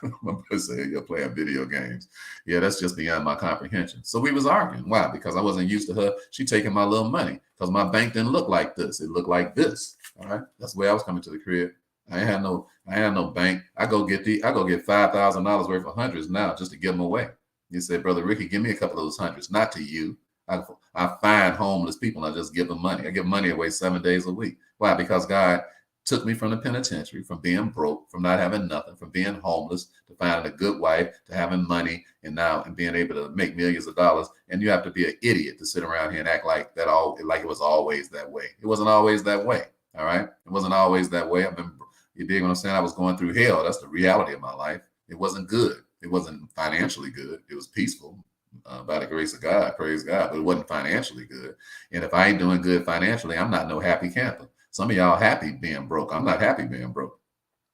My brother said you're playing video games. Yeah, that's just beyond my comprehension. So we was arguing. Why? Because I wasn't used to her. She taking my little money because my bank didn't look like this. It looked like this. All right. That's the way I was coming to the crib. I had no bank. I go get $5,000 worth of hundreds now just to give them away. You say, Brother Ricky, give me a couple of those hundreds, not to you. I find homeless people and I just give them money. I give money away 7 days a week. Why? Because God took me from the penitentiary, from being broke, from not having nothing, from being homeless, to finding a good wife, to having money, and being able to make millions of dollars. And you have to be an idiot to sit around here and act like like it was always that way. It wasn't always that way. All right. It wasn't always that way. You dig what I'm saying? I was going through hell. That's the reality of my life. It wasn't good. It wasn't financially good. It was peaceful by the grace of God. Praise God. But it wasn't financially good. And if I ain't doing good financially, I'm not no happy camper. Some of y'all happy being broke. I'm not happy being broke.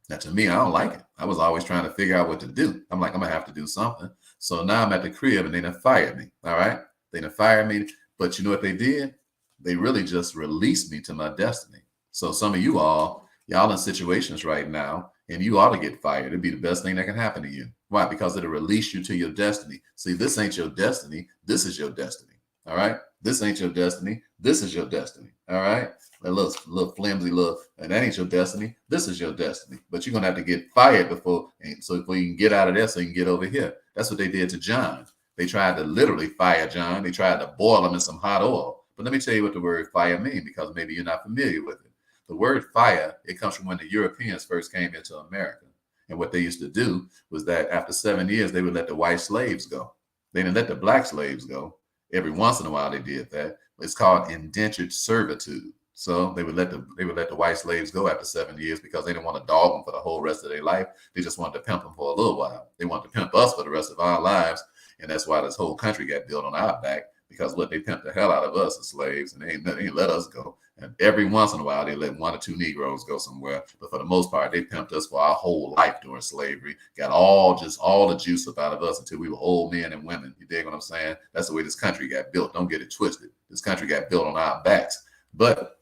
Now, to me, I don't like it. I was always trying to figure out what to do. I'm like, I'm going to have to do something. So now I'm at the crib and they done fired me. All right. They done fired me. But you know what they did? They really just released me to my destiny. So some of y'all in situations right now, and you ought to get fired. It'd be the best thing that can happen to you. Why? Because it'll release you to your destiny. See, this ain't your destiny. This is your destiny. All right. This ain't your destiny. This is your destiny. All right. That little flimsy look, and that ain't your destiny. This is your destiny. But you're gonna have to get fired before you can get out of there, so you can get over here. That's what they did to John. They tried to literally fire John. They tried to boil him in some hot oil. But let me tell you what the word fire means, because maybe you're not familiar with it. The word fire, it comes from when the Europeans first came into America. And what they used to do was that after 7 years, they would let the white slaves go. They didn't let the black slaves go. Every once in a while they did that. It's called indentured servitude. So they would let the white slaves go after 7 years because they didn't want to dog them for the whole rest of their life. They just wanted to pimp them for a little while. They wanted to pimp us for the rest of our lives. And that's why this whole country got built on our back, because they pimped the hell out of us as slaves, and they ain't let us go. And every once in a while, they let 1 or 2 Negroes go somewhere. But for the most part, they pimped us for our whole life during slavery. Got all the juice up out of us until we were old men and women. You dig what I'm saying? That's the way this country got built. Don't get it twisted. This country got built on our backs. But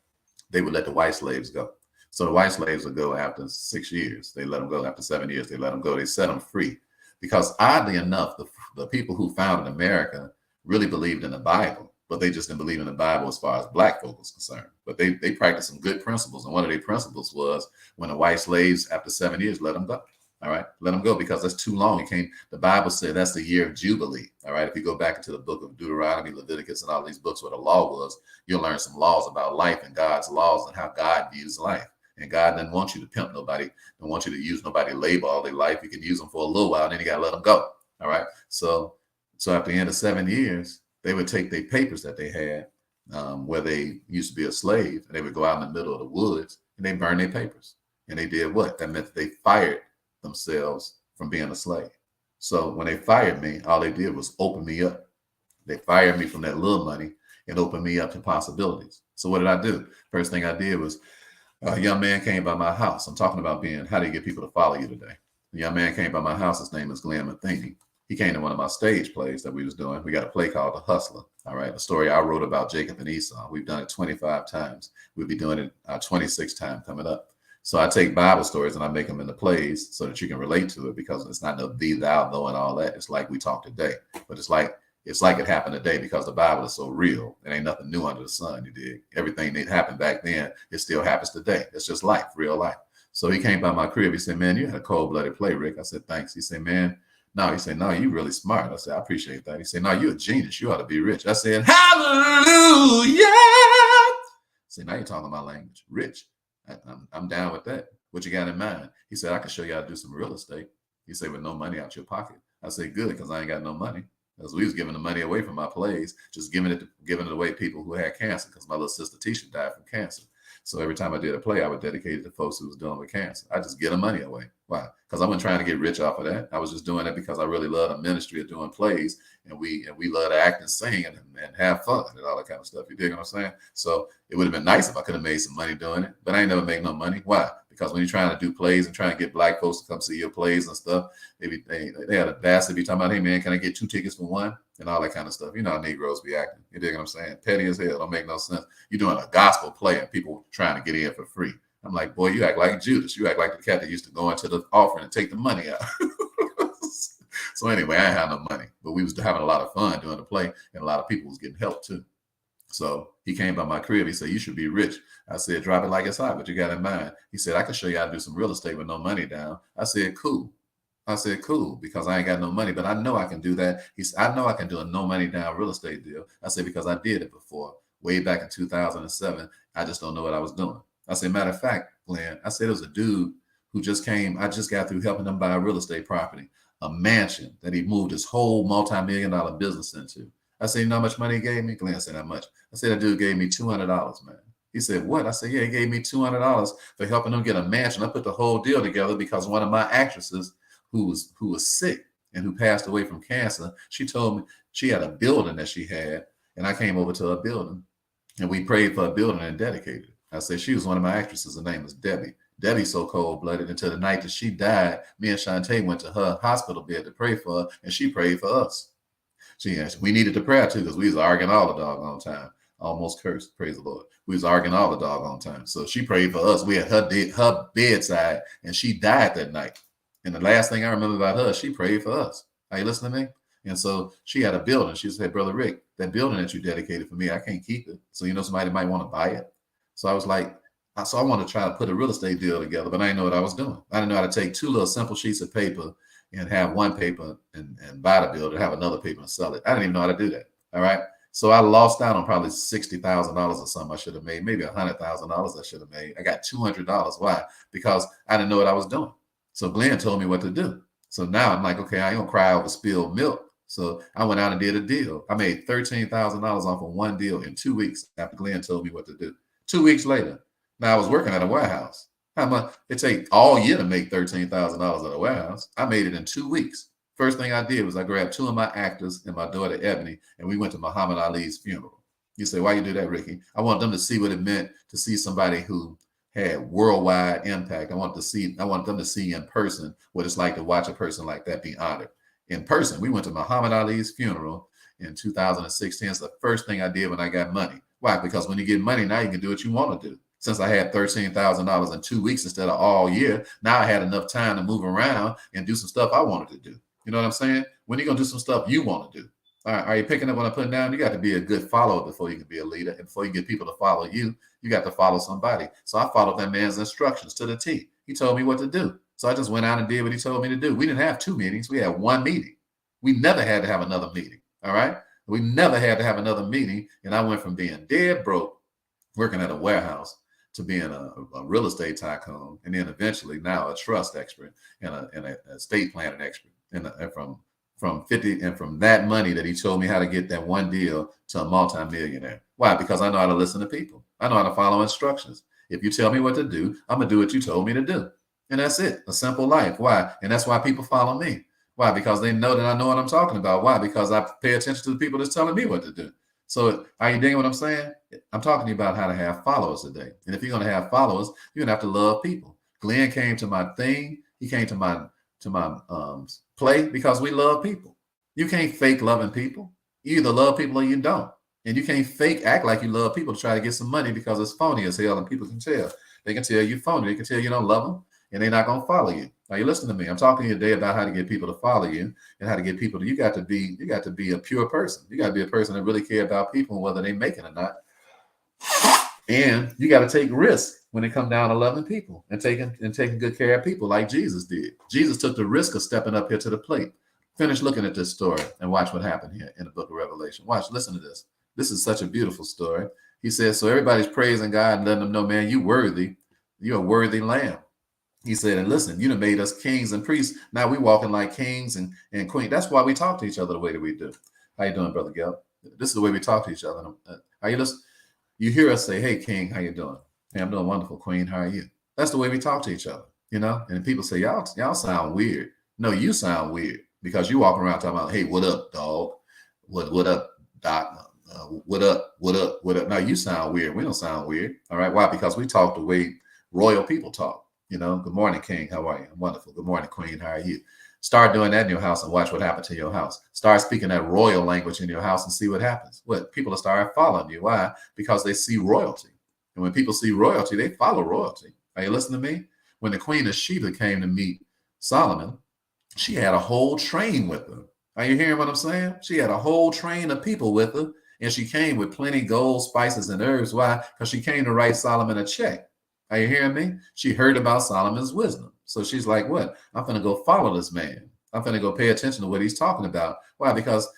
they would let the white slaves go. So the white slaves would go after 6 years. They let them go after 7 years. They let them go. They set them free. Because oddly enough, the people who founded America really believed in the Bible, but they just didn't believe in the Bible as far as black folk was concerned. But they practiced some good principles. And one of their principles was when the white slaves, after 7 years, let them go. All right. Let them go, because that's too long. The Bible said that's the year of Jubilee. All right. If you go back into the book of Deuteronomy, Leviticus, and all these books where the law was, you'll learn some laws about life and God's laws and how God views life. And God doesn't want you to pimp nobody. Don't want you to use nobody's labor all their life. You can use them for a little while, and then you got to let them go. All right. So after the end of 7 years, they would take their papers that they had, where they used to be a slave, and they would go out in the middle of the woods and they burn their papers. And they did what? That meant that they fired themselves from being a slave. So when they fired me, all they did was open me up. They fired me from that little money and opened me up to possibilities. So what did I do? First thing I did was a young man came by my house. I'm talking about how do you get people to follow you today? The young man came by my house. His name is Glenn Matheny. He came to one of my stage plays that we was doing. We got a play called The Hustler. All right. A story I wrote about Jacob and Esau. We've done it 25 times. We'll be doing it our 26th time coming up. So I take Bible stories and I make them into plays so that you can relate to it, because it's not no thee, thou, though, and all that. It's like we talk today, but it's like it happened today, because the Bible is so real. It ain't nothing new under the sun. You dig? Everything that happened back then, it still happens today. It's just life, real life. So he came by my crib. He said, "Man, you had a cold-blooded play, Rick." I said, "Thanks." He said, "Man, no." He said, "No, you really smart." I said, "I appreciate that." He said, "No, you're a genius. You ought to be rich." I said, "Hallelujah." See, now you're talking my language. Rich. I'm down with that. What you got in mind? He said, "I can show you how to do some real estate." He said, "With no money out your pocket." I said, "Good, because I ain't got no money." because we was giving the money away from my plays, just giving it away to people who had cancer, because my little sister Tisha died from cancer. So every time I did a play, I would dedicate it to folks who was dealing with cancer. I just get the money away. Why? Because I wasn't trying to get rich off of that. I was just doing it because I really love the ministry of doing plays, and we love to act and sing and have fun and all that kind of stuff. You dig what I'm saying? So it would have been nice if I could have made some money doing it, but I ain't never make no money. Why? Because when you're trying to do plays and trying to get black folks to come see your plays and stuff, they had a bastard be talking about, hey man, can I get 2 tickets for one? And all that kind of stuff. You know how Negroes be acting. You dig what I'm saying? Petty as hell. Don't make no sense. You're doing a gospel play and people trying to get in for free. I'm like, boy, you act like Judas. You act like the cat that used to go into the offering and take the money out. So anyway, I ain't had no money, but we was having a lot of fun doing the play, and a lot of people was getting help too. So he came by my crib. He said, you should be rich. I said, drop it like it's hot, but you got in mind. He said, I can show you how to do some real estate with no money down. I said, cool. Because I ain't got no money, but I know I can do that. He said, I know I can do a no money down real estate deal. I said, because I did it before, way back in 2007. I just don't know what I was doing. I said, matter of fact, Glenn, I said, it was a dude who just came. I just got through helping him buy a real estate property, a mansion that he moved his whole multi-million-dollar business into. I said, you know how much money he gave me? Glenn said, how much? I said, that dude gave me $200, man. He said, what? I said, yeah, he gave me $200 for helping him get a mansion. I put the whole deal together because one of my actresses who was sick and who passed away from cancer, she told me she had a building that she had, and I came over to her building, and we prayed for a building and dedicated it. I said, she was one of my actresses. Her name was Debbie. Debbie's so cold-blooded until the night that she died, me and Shantae went to her hospital bed to pray for her, and she prayed for us. We needed the prayer too, because we was arguing all the doggone time. Almost cursed, praise the Lord. We was arguing all the doggone time. So she prayed for us. We had her bedside, and she died that night. And the last thing I remember about her, she prayed for us. Are you listening to me? And so she had a building. She said, Brother Rick, that building that you dedicated for me, I can't keep it. So, somebody might want to buy it. So I was like, I want to try to put a real estate deal together, but I didn't know what I was doing. I didn't know how to take 2 little simple sheets of paper and have one paper and buy the building, have another paper and sell it. I didn't even know how to do that. All right. So I lost out on probably $60,000 or something I should have made, maybe $100,000 I should have made. I got $200. Why? Because I didn't know what I was doing. So Glenn told me what to do. So now I'm like, okay, I ain't gonna cry over spilled milk. So I went out and did a deal. I made $13,000 off of one deal in 2 weeks after Glenn told me what to do. 2 weeks later, now I was working at a warehouse. How much it take all year to make $13,000 at a warehouse? I made it in 2 weeks. First thing I did was I grabbed 2 of my actors and my daughter Ebony, and we went to Muhammad Ali's funeral. You say, why you do that, Ricky? I want them to see what it meant to see somebody who had worldwide impact. I want them to see in person what it's like to watch a person like that be honored. In person, we went to Muhammad Ali's funeral in 2016. It's the first thing I did when I got money. Why? Because when you get money, now you can do what you want to do. Since I had $13,000 in 2 weeks instead of all year, now I had enough time to move around and do some stuff I wanted to do. You know what I'm saying? When you're going to do some stuff you want to do. All right, are you picking up what I'm putting down? You got to be a good follower before you can be a leader. And before you get people to follow you, you got to follow somebody. So I followed that man's instructions to the T. He told me what to do. So I just went out and did what he told me to do. We didn't have 2 meetings. We had 1 meeting. We never had to have another meeting. All right. We never had to have another meeting. And I went from being dead broke, working at a warehouse, to being a real estate tycoon. And then eventually now a trust expert and a estate planning expert. And from that money that he told me how to get that one deal to a multimillionaire. Why? Because I know how to listen to people. I know how to follow instructions. If you tell me what to do, I'm going to do what you told me to do. And that's it. A simple life. Why? And that's why people follow me. Why? Because they know that I know what I'm talking about. Why? Because I pay attention to the people that's telling me what to do. So are you digging what I'm saying? I'm talking to you about how to have followers today. And if you're going to have followers, you're going to have to love people. Glenn came to my thing. He came to my play because we love people. You can't fake loving people. You either love people or you don't. And you can't fake act like you love people to try to get some money because it's phony as hell and people can tell. They can tell you phony. They can tell you don't love them and they're not going to follow you. Now you listen to me. I'm talking to you today about how to get people to follow you and how to get people to, you got to be a pure person. You got to be a person that really care about people, whether they make it or not. And you got to take risks when it comes down to loving people and taking good care of people like Jesus did. Jesus took the risk of stepping up here to the plate. Finish looking at this story and watch what happened here in the book of Revelation. Listen to this. This is such a beautiful story. He says, so everybody's praising God and letting them know, man, you're a worthy lamb. He said, and listen, you done made us kings and priests. Now we walking like kings and queens. That's why we talk to each other the way that we do. How you doing, Brother Gil? This is the way we talk to each other. How you listen? You hear us say, hey, King, how you doing? Hey, I'm doing wonderful, Queen. How are you? That's the way we talk to each other, you know? And people say, y'all sound weird. No, you sound weird because you walking around talking about, hey, what up, dog? What up, doc? What up? What up? What up? Now you sound weird. We don't sound weird. All right. Why? Because we talk the way royal people talk. You know, good morning, King. How are you? I'm wonderful. Good morning, Queen. How are you? Start doing that in your house and watch what happens to your house. Start speaking that royal language in your house and see what happens. What? People will start following you. Why? Because they see royalty. And when people see royalty, they follow royalty. Are you listening to me? When the Queen of Sheba came to meet Solomon, she had a whole train with her. Are you hearing what I'm saying? She had a whole train of people with her, and she came with plenty gold, spices, and herbs. Why? Because she came to write Solomon a check. Are you hearing me? She heard about Solomon's wisdom. So she's like, what? I'm going to go follow this man. I'm going to go pay attention to what he's talking about. Why? Because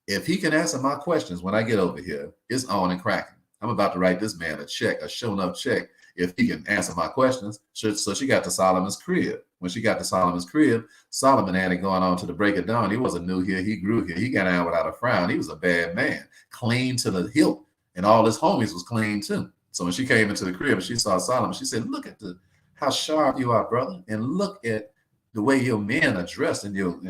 if he can answer my questions when I get over here, it's on and cracking. I'm about to write this man a check, a show enough check, if he can answer my questions. So she got to Solomon's crib. When she got to Solomon's crib, Solomon had it going on to the break of dawn. He wasn't new here. He grew here. He got out without a frown. He was a bad man, clean to the hilt. And all his homies was clean too. So when she came into the crib and she saw Solomon, she said, look at how sharp you are, brother. And look at the way your men are dressed and your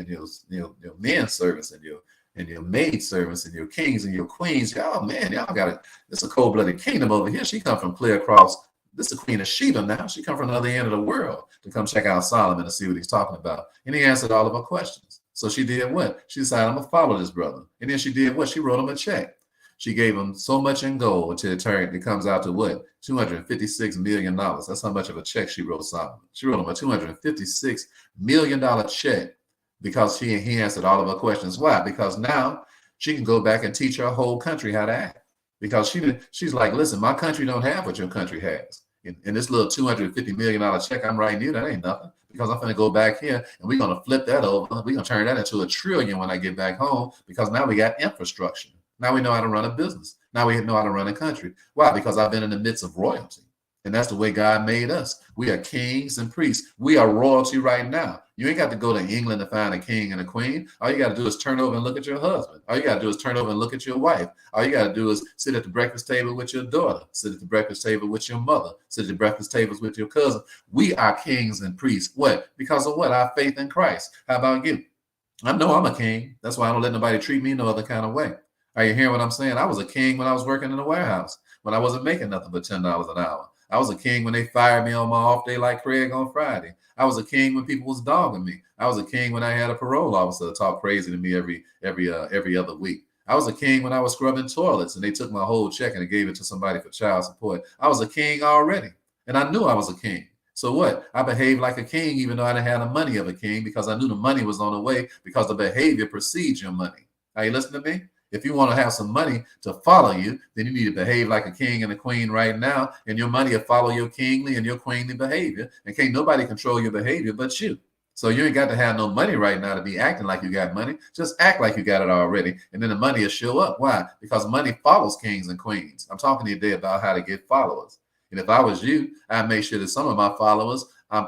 men servants and your maid servants and your kings and your queens. Y'all, man, y'all got it. It's a cold-blooded kingdom over here. She come from clear across. This is the Queen of Sheba now. She come from the other end of the world to come check out Solomon and see what he's talking about. And he answered all of her questions. So she did what? She decided, I'm going to follow this brother. And then she did what? She wrote him a check. She gave him so much in gold until it comes out to what? $256 million. That's how much of a check she wrote Solomon. She wrote him a $256 million check because he answered all of her questions. Why? Because now she can go back and teach her whole country how to act. Because she's like, listen, my country don't have what your country has. And this little $250 million check I'm writing you, that ain't nothing. Because I'm going to go back here and we're going to flip that over. We're going to turn that into $1 trillion when I get back home because now we got infrastructure. Now we know how to run a business. Now we know how to run a country. Why? Because I've been in the midst of royalty. And that's the way God made us. We are kings and priests. We are royalty right now. You ain't got to go to England to find a king and a queen. All you got to do is turn over and look at your husband. All you got to do is turn over and look at your wife. All you got to do is sit at the breakfast table with your daughter. Sit at the breakfast table with your mother. Sit at the breakfast tables with your cousin. We are kings and priests. What? Because of what? Our faith in Christ. How about you? I know I'm a king. That's why I don't let nobody treat me no other kind of way. Are you hearing what I'm saying? I was a king when I was working in the warehouse, when I wasn't making nothing but $10 an hour. I was a king when they fired me on my off day like Craig on Friday. I was a king when people was dogging me. I was a king when I had a parole officer talk crazy to me every other week. I was a king when I was scrubbing toilets and they took my whole check and they gave it to somebody for child support. I was a king already, and I knew I was a king. So what? I behaved like a king even though I didn't have the money of a king because I knew the money was on the way because the behavior precedes your money. Are you listening to me? If you want to have some money to follow you, then you need to behave like a king and a queen right now, and your money will follow your kingly and your queenly behavior. And can't nobody control your behavior but you. So you ain't got to have no money right now to be acting like you got money. Just act like you got it already, and then the money will show up. Why? Because money follows kings and queens. I'm talking to you today about how to get followers. And if I was you, I'd make sure that some of my followers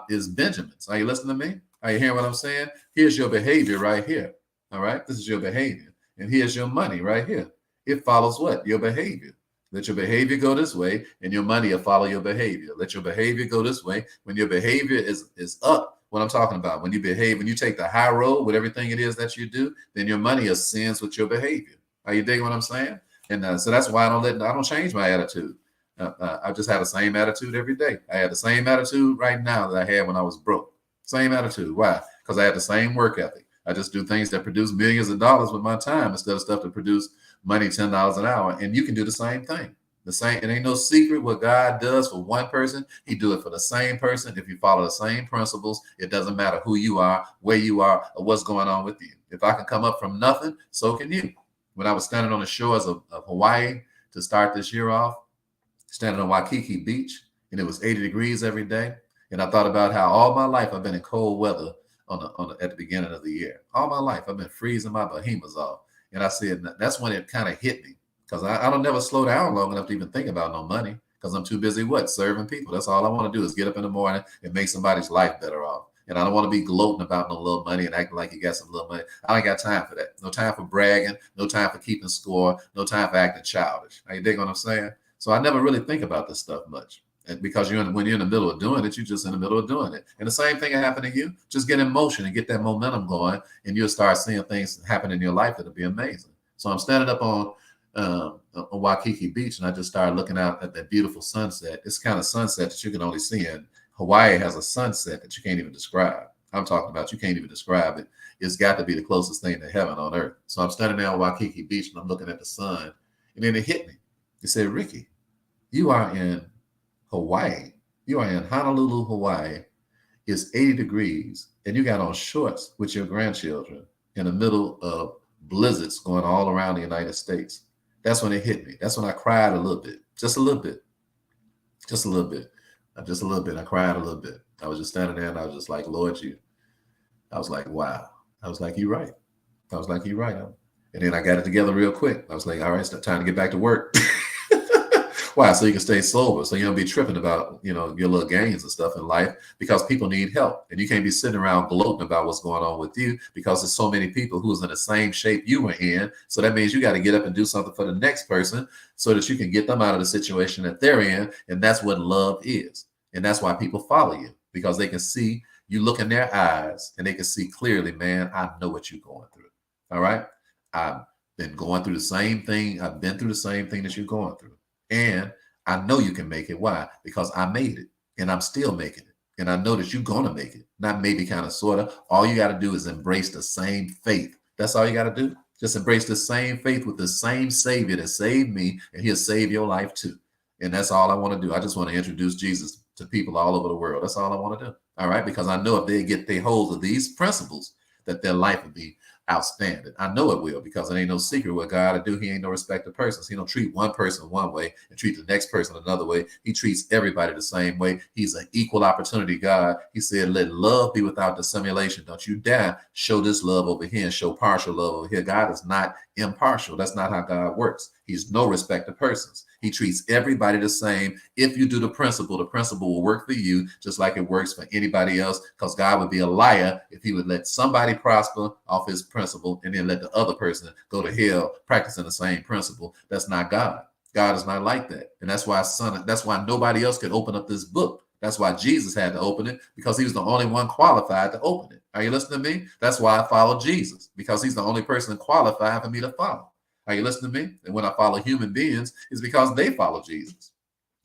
is Benjamins. Are you listening to me? Are you hearing what I'm saying? Here's your behavior right here. All right? This is your behavior. And here's your money right here. It follows what? Your behavior. Let your behavior go this way, and your money will follow your behavior. Let your behavior go this way. When your behavior is up, what I'm talking about, when you behave, when you take the high road with everything it is that you do, then your money ascends with your behavior. Are you digging what I'm saying? And so that's why I don't change my attitude. I just have the same attitude every day. I have the same attitude right now that I had when I was broke. Same attitude. Why? Because I have the same work ethic. I just do things that produce millions of dollars with my time instead of stuff that produce money $10 an hour. And you can do the same thing. The same. It ain't no secret what God does for one person. He do it for the same person. If you follow the same principles, it doesn't matter who you are, where you are, or what's going on with you. If I can come up from nothing, so can you. When I was standing on the shores of Hawaii to start this year off, standing on Waikiki Beach, and it was 80 degrees every day. And I thought about how all my life I've been in cold weather at the beginning of the year. All my life, I've been freezing my behemoths off. And I said, that's when it kind of hit me because I don't never slow down long enough to even think about no money Because I'm too busy what? Serving people. That's all I want to do is get up in the morning and make somebody's life better off. And I don't want to be gloating about no little money and acting like you got some little money. I ain't got time for that. No time for bragging. No time for keeping score. No time for acting childish. Are you dig what I'm saying? So I never really think about this stuff much. And because when you're in the middle of doing it, you're just in the middle of doing it. And the same thing will happen to you. Just get in motion and get that momentum going, and you'll start seeing things happen in your life that'll be amazing. So I'm standing up on Waikiki Beach, and I just started looking out at that beautiful sunset. It's kind of sunset that you can only see in Hawaii. Has a sunset that you can't even describe. I'm talking about you can't even describe it. It's got to be the closest thing to heaven on earth. So I'm standing there on Waikiki Beach, and I'm looking at the sun, and then it hit me. It said, Ricky, you are in Hawaii. You are in Honolulu, Hawaii. It's 80 degrees, and you got on shorts with your grandchildren in the middle of blizzards going all around the United States. That's when it hit me. That's when I cried a little bit, just a little bit, just a little bit, just a little bit. I cried a little bit. I was just standing there, and I was just like, Lord, I was like, wow. I was like, you're right. I was like, you're right. And then I got it together real quick. I was like, all right, it's time to get back to work. Why? So you can stay sober. So you don't be tripping about, your little gains and stuff in life, because people need help. And you can't be sitting around gloating about what's going on with you, because there's so many people who's in the same shape you were in. So that means you got to get up and do something for the next person so that you can get them out of the situation that they're in. And that's what love is. And that's why people follow you, because they can see you look in their eyes and they can see clearly, man, I know what you're going through. All right. I've been going through the same thing. I've been through the same thing that you're going through. And I know you can make it. Why? Because I made it, and I'm still making it. And I know that you're going to make it. Not maybe, kind of, sort of. All you got to do is embrace the same faith. That's all you got to do. Just embrace the same faith with the same Savior that saved me, and he'll save your life too. And that's all I want to do. I just want to introduce Jesus to people all over the world. That's all I want to do. All right? Because I know if they get their hold of these principles, that their life will be outstanding. I know it will, because it ain't no secret what God to do. He ain't no respect of persons. He don't treat one person one way and treat the next person another way. He treats everybody the same way. He's an equal opportunity God. He said, let love be without dissimulation. Don't you dare show this love over here and show partial love over here. God is not impartial. That's not how God works. He's no respect of persons. He treats everybody the same. If you do the principle will work for you just like it works for anybody else, because God would be a liar if he would let somebody prosper off his principle and then let the other person go to hell practicing the same principle. That's not God. God is not like that. And that's why nobody else could open up this book. That's why Jesus had to open it, because he was the only one qualified to open it. Are you listening to me? That's why I follow Jesus, because he's the only person qualified for me to follow. Are you listening to me? And when I follow human beings, it's because they follow Jesus.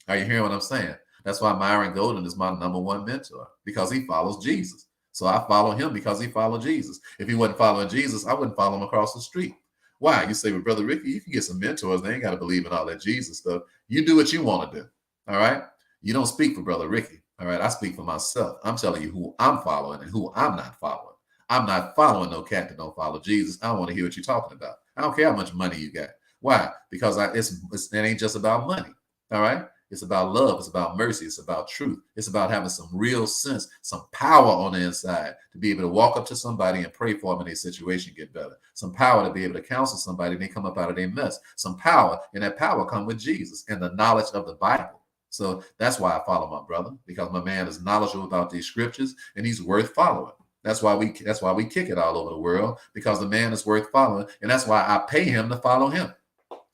Are you hearing what I'm saying? That's why Myron Golden is my number one mentor, because he follows Jesus. So I follow him because he followed Jesus. If he wasn't following Jesus, I wouldn't follow him across the street. Why? You say, well, Brother Ricky, you can get some mentors. They ain't got to believe in all that Jesus stuff. You do what you want to do. All right? You don't speak for Brother Ricky. All right? I speak for myself. I'm telling you who I'm following and who I'm not following. I'm not following no cat that don't follow Jesus. I don't want to hear what you're talking about. I don't care how much money you got. Why? Because it ain't just about money. All right? It's about love. It's about mercy. It's about truth. It's about having some real sense, some power on the inside to be able to walk up to somebody and pray for them and their situation get better. Some power to be able to counsel somebody and they come up out of their mess. Some power, and that power come with Jesus and the knowledge of the Bible. So that's why I follow my brother, because my man is knowledgeable about these scriptures and he's worth following. That's why we kick it all over the world, because the man is worth following, and that's why I pay him to follow him.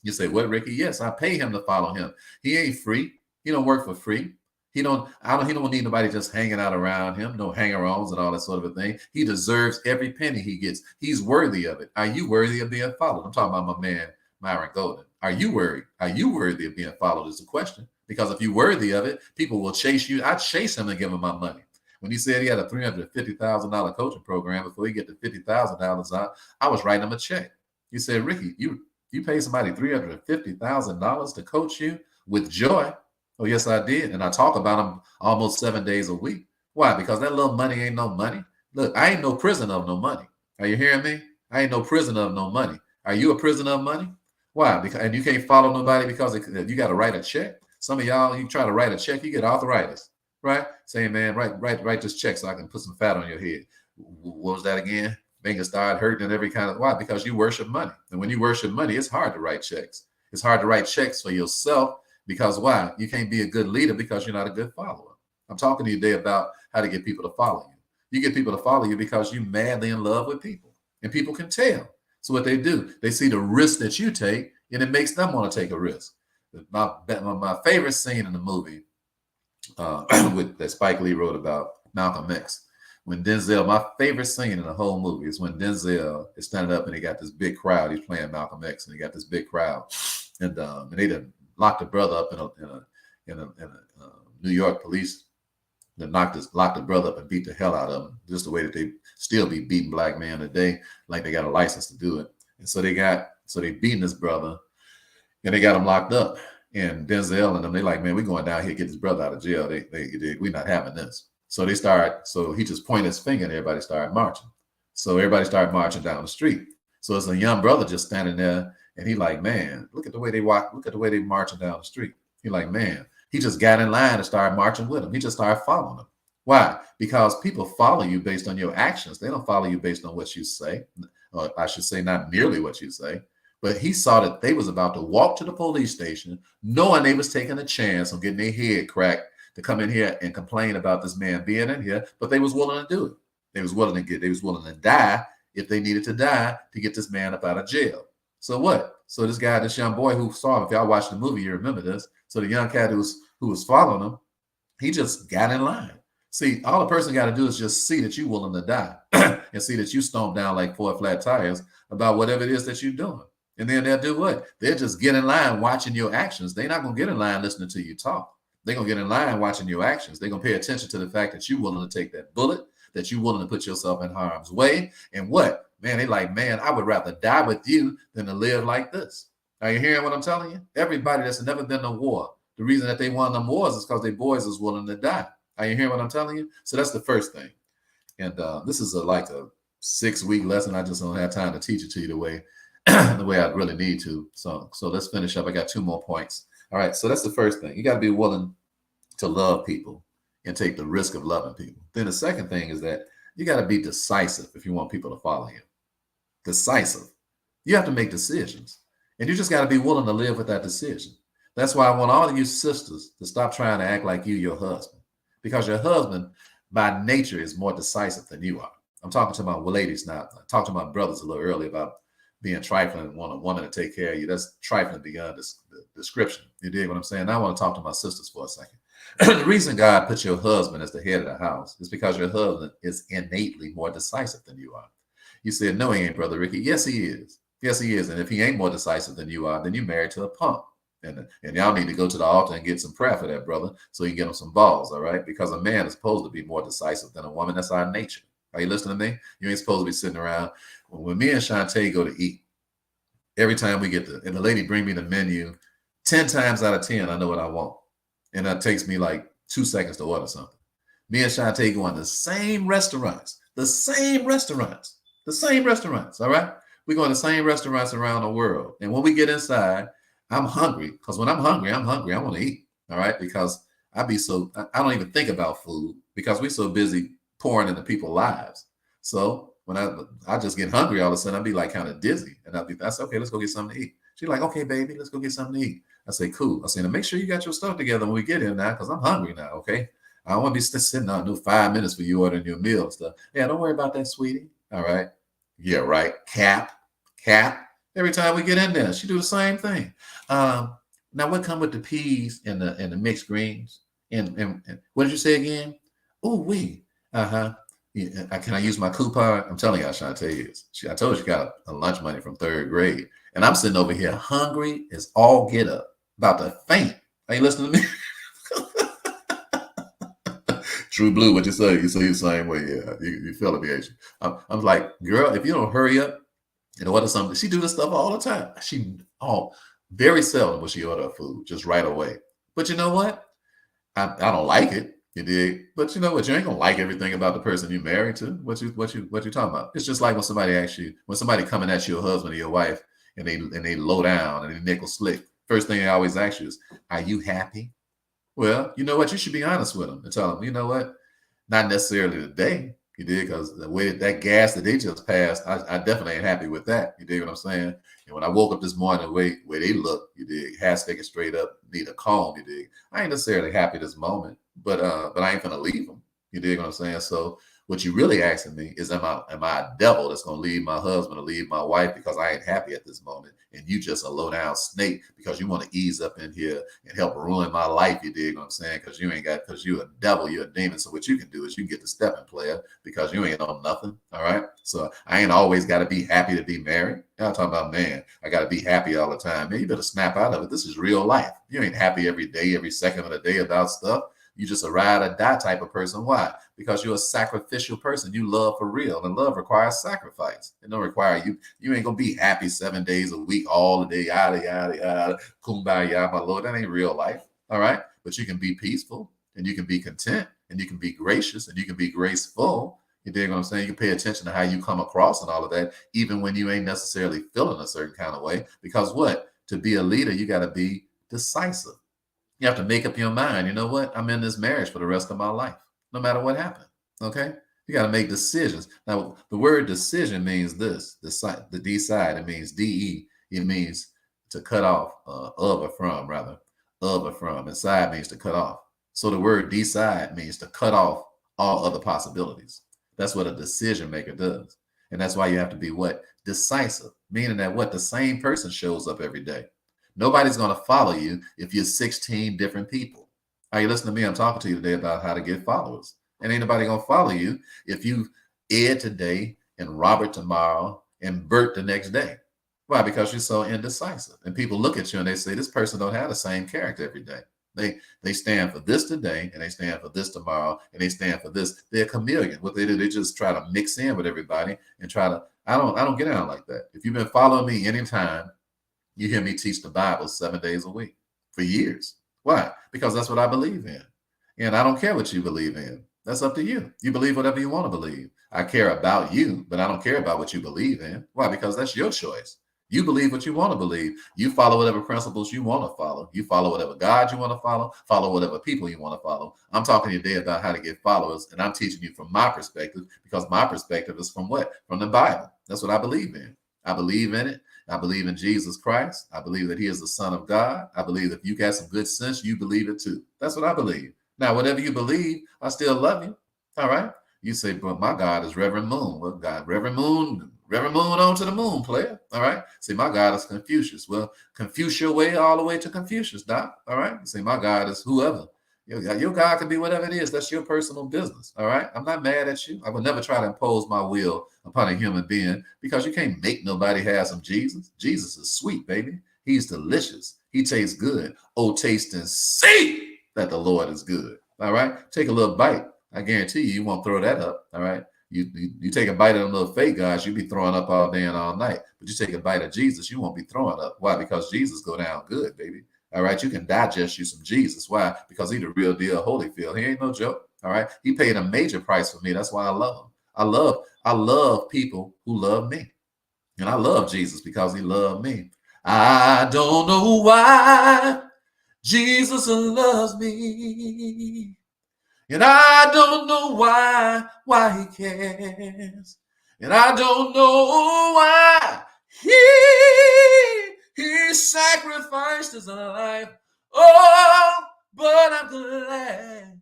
You say, what, Ricky? Yes, I pay him to follow him. He ain't free. He don't work for free. He don't need nobody just hanging out around him, no hanger-ons and all that sort of a thing. He deserves every penny he gets. He's worthy of it. Are you worthy of being followed? I'm talking about my man, Myron Golden. Are you worthy? Are you worthy of being followed is the question. Because if you're worthy of it, people will chase you. I'd chase him and give him my money. When he said he had a $350,000 coaching program before he get to $50,000 out, I was writing him a check. He said, Ricky, you pay somebody $350,000 to coach you with joy. Oh, yes, I did. And I talk about him almost 7 days a week. Why? Because that little money ain't no money. Look, I ain't no prisoner of no money. Are you hearing me? I ain't no prisoner of no money. Are you a prisoner of money? Why? And you can't follow nobody because you got to write a check. Some of y'all, you try to write a check, you get arthritis. Right? Saying, man, write this check so I can put some fat on your head. What was that again? Fingers start hurting and every kind of, why? Because you worship money. And when you worship money, it's hard to write checks. It's hard to write checks for yourself Because why? You can't be a good leader because you're not a good follower. I'm talking to you today about how to get people to follow you. You get people to follow you because you're madly in love with people, and people can tell. So what they do, they see the risk that you take, and it makes them want to take a risk. My favorite scene in the movie that Spike Lee wrote about Malcolm X. When Denzel, my favorite scene in the whole movie is when Denzel is standing up and he got this big crowd. He's playing Malcolm X, and he got this big crowd, and they done locked the brother up in a New York police. They locked the brother up and beat the hell out of him, just the way that they still be beating black men today, like they got a license to do it. And so they beating this brother, and they got him locked up. And Denzel and them, they like, man, we going down here to get this brother out of jail. We're not having this. So he just pointed his finger and everybody started marching. So everybody started marching down the street. So it's a young brother just standing there, and he like, man, look at the way they walk, look at the way they marching down the street. He like, man, he just got in line and started marching with him. He just started following them. Why? Because people follow you based on your actions. They don't follow you based on what you say. Or I should say, not merely what you say. But he saw that they was about to walk to the police station, knowing they was taking a chance on getting their head cracked to come in here and complain about this man being in here. But they was willing to do it. They was willing to die if they needed to die to get this man up out of jail. So what? So this young boy who saw him, if y'all watched the movie, you remember this. So the young cat who was following him, he just got in line. See, all a person got to do is just see that you're willing to die and see that you stomp down like 4 flat tires about whatever it is that you're doing. And then they'll do what? They'll just get in line watching your actions. They're not going to get in line listening to you talk. They're going to get in line watching your actions. They're going to pay attention to the fact that you're willing to take that bullet, that you're willing to put yourself in harm's way. And what? Man, they like, man, I would rather die with you than to live like this. Are you hearing what I'm telling you? Everybody that's never been to war, the reason that they won them wars is because their boys is willing to die. Are you hearing what I'm telling you? So that's the first thing. And this is like a 6-week lesson. I just don't have time to teach it to you the way I really need to. So let's finish up. I got 2 more points. All right. So that's the first thing. You got to be willing to love people and take the risk of loving people. Then the second thing is that you got to be decisive if you want people to follow you. Decisive. You have to make decisions, and you just got to be willing to live with that decision. That's why I want all of you sisters to stop trying to act like you're your husband, because your husband by nature is more decisive than you are. I'm talking to my ladies now. I talked to my brothers a little earlier about being trifling and want a woman to take care of you. That's trifling beyond this description. You dig what I'm saying? Now I want to talk to my sisters for a second. The reason God put your husband as the head of the house is because your husband is innately more decisive than you are. You said, no, he ain't, Brother Ricky. Yes, he is. Yes, he is. And if he ain't more decisive than you are, then you're married to a punk. And y'all need to go to the altar and get some prayer for that, brother, so you can get him some balls, all right? Because a man is supposed to be more decisive than a woman. That's our nature. Are you listening to me? You ain't supposed to be sitting around. When me and Shantae go to eat, every time we get and the lady bring me the menu, 10 times out of 10, I know what I want. And that takes me like 2 seconds to order something. Me and Shantae go on the same restaurants, all right? We go to the same restaurants around the world. And when we get inside, I'm hungry, because when I'm hungry. I want to eat, all right? Because I don't even think about food because we're so busy pouring into people's lives. So when I just get hungry, all of a sudden I'll be like kind of dizzy. And I say, okay, let's go get something to eat. She's like, okay, baby, let's go get something to eat. I say, cool. I say, now make sure you got your stuff together when we get here now, because I'm hungry now, okay? I don't want to be sitting out no 5 minutes for you ordering your meal and stuff. Yeah, don't worry about that, sweetie. All right. Yeah, right. Cap. Every time we get in there, she do the same thing. Now what come with the peas and the mixed greens? And what did you say again? Oh, yeah, can I use my coupon? I'm telling you how Shantae is. I told her she got a lunch money from 3rd grade. And I'm sitting over here hungry as all get up, about to faint. Are you listening to me? True blue, what you say? You say the same way. Yeah, you feel it, ain't you? I'm like, girl, if you don't hurry up and order something, she do this stuff all the time. Very seldom will she order food just right away. But you know what? I don't like it. You dig? But you know what? You ain't gonna like everything about the person you married to. What you talking about? It's just like when somebody coming at your husband or your wife and they low down and they nickel slick. First thing they always ask you is, "Are you happy?" Well, you know what? You should be honest with them and tell them, you know what? Not necessarily today. You dig? Because the way that gas that they just passed, I definitely ain't happy with that. You dig what I'm saying? And when I woke up this morning, the way they look, you dig, hair sticking straight up, need a comb, you dig. I ain't necessarily happy this moment, but I ain't gonna leave them. You dig what I'm saying? So what you really asking me is, am I a devil that's gonna leave my husband or leave my wife because I ain't happy at this moment? And you just a low down snake because you want to ease up in here and help ruin my life. You dig what I'm saying? Because you're a devil, you're a demon. So what you can do is you can get the stepping player because you ain't on nothing. All right. So I ain't always got to be happy to be married. I'm talking about, man, I got to be happy all the time. Man, you better snap out of it. This is real life. You ain't happy every day, every second of the day about stuff. You just a ride or die type of person. Why? Because you're a sacrificial person. You love for real, and love requires sacrifice. It don't require you. You ain't gonna be happy 7 days a week, all the day, yada yada yada, kumbaya, my lord. That ain't real life. All right, but you can be peaceful, and you can be content, and you can be gracious, and you can be graceful. You dig what I'm saying? You can pay attention to how you come across and all of that, even when you ain't necessarily feeling a certain kind of way. Because what? To be a leader, you got to be decisive. You have to make up your mind. You know what? I'm in this marriage for the rest of my life, no matter what happened. Okay? You got to make decisions. Now, the word decision means this, the D side, it means DE. It means to cut off, of or from, rather, of or from. And side means to cut off. So the word decide means to cut off all other possibilities. That's what a decision maker does. And that's why you have to be what? Decisive, meaning that what? The same person shows up every day. Nobody's going to follow you if you're 16 different people. Are you listening to me? I'm talking to you today about how to get followers. And ain't nobody going to follow you if you Ed today and Robert tomorrow and Bert the next day. Why? Because you're so indecisive. And people look at you and they say, this person don't have the same character every day. They stand for this today, and they stand for this tomorrow, and they stand for this. They're a chameleon. What they do, they just try to mix in with everybody and try to. I don't get down like that. If you've been following me anytime, you hear me teach the Bible 7 days a week for years. Why? Because that's what I believe in. And I don't care what you believe in. That's up to you. You believe whatever you want to believe. I care about you, but I don't care about what you believe in. Why? Because that's your choice. You believe what you want to believe. You follow whatever principles you want to follow. You follow whatever God you want to follow whatever people you want to follow. I'm talking today about how to get followers, and I'm teaching you from my perspective because my perspective is from what? From the Bible. That's what I believe in. I believe in it. I believe in Jesus Christ. I believe that he is the Son of God. I believe that if you got some good sense, you believe it too. That's what I believe. Now, whatever you believe, I still love you. All right. You say, but my God is Reverend Moon. Well, God, Reverend Moon on to the moon, player. All right. Say, my God is Confucius. Well, confuse your way all the way to Confucius, Doc. All right. Say, my God is whoever. Your God can be whatever it is. That's your personal business. All right. I'm not mad at you. I would never try to impose my will upon a human being because you can't make nobody have some Jesus. Jesus is sweet, baby. He's delicious. He tastes good. Oh, taste and see that the Lord is good. All right. Take a little bite. I guarantee you won't throw that up. All right. You take a bite of them little fake guys, you'll be throwing up all day and all night. But you take a bite of Jesus, you won't be throwing up. Why? Because Jesus go down good, baby. All right, you can digest you some Jesus. Why? Because he the real deal Holyfield. He ain't no joke. All right. He paid a major price for me. That's why I love him. I love people who love me. And I love Jesus because he loved me. I don't know why Jesus loves me. And I don't know why he cares. And I don't know why he sacrificed his life. Oh, but I'm glad.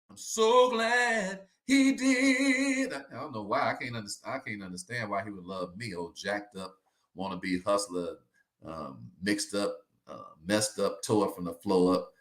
I'm so glad he did. I don't know why. I can't understand why he would love me, old jacked up, wannabe hustler, mixed up, messed up, tore from the floor up,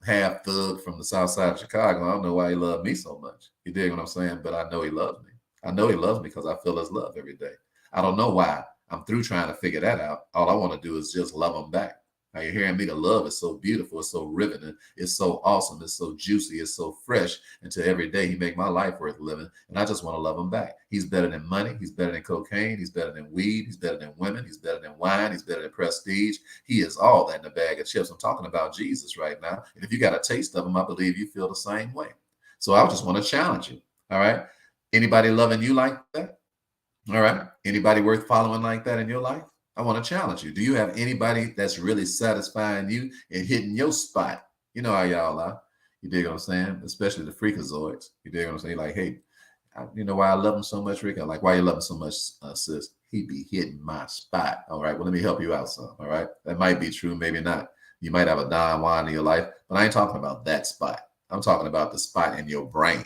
half thug from the south side of Chicago. I don't know why he loved me so much. You dig what I'm saying? But I know he loves me. I know he loves me because I feel his love every day. I don't know why. I'm through trying to figure that out. All I want to do is just love him back. Now you're hearing me. The love is so beautiful. It's so riveting. It's so awesome. It's so juicy. It's so fresh. Until every day he make my life worth living. And I just want to love him back. He's better than money. He's better than cocaine. He's better than weed. He's better than women. He's better than wine. He's better than prestige. He is all that in a bag of chips. I'm talking about Jesus right now. And if you got a taste of him, I believe you feel the same way. So I just want to challenge you. All right. Anybody loving you like that? All right. Anybody worth following like that in your life? I want to challenge you. Do you have anybody that's really satisfying you and hitting your spot? You know how y'all are. You dig what I'm saying? Especially the freakazoids. You dig what I'm saying? Like, hey, You know why I love him so much, Rick? I'm like, why you love him so much, sis? He be hitting my spot. All right. Well, let me help you out some. All right. That might be true, maybe not. You might have a Don Juan in your life, but I ain't talking about that spot. I'm talking about the spot in your brain.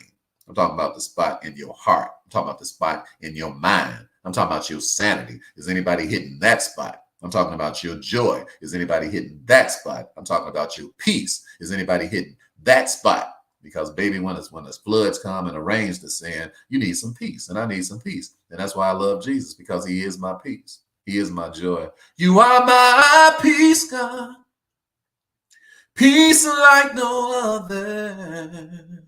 I'm talking about the spot in your heart. I'm talking about the spot in your mind. I'm talking about your sanity. Is anybody hitting that spot? I'm talking about your joy. Is anybody hitting that spot? I'm talking about your peace. Is anybody hitting that spot? Because baby, when the floods come and the rains descend, you need some peace, and I need some peace. And that's why I love Jesus, because he is my peace. He is my joy. You are my peace, God. Peace like no other.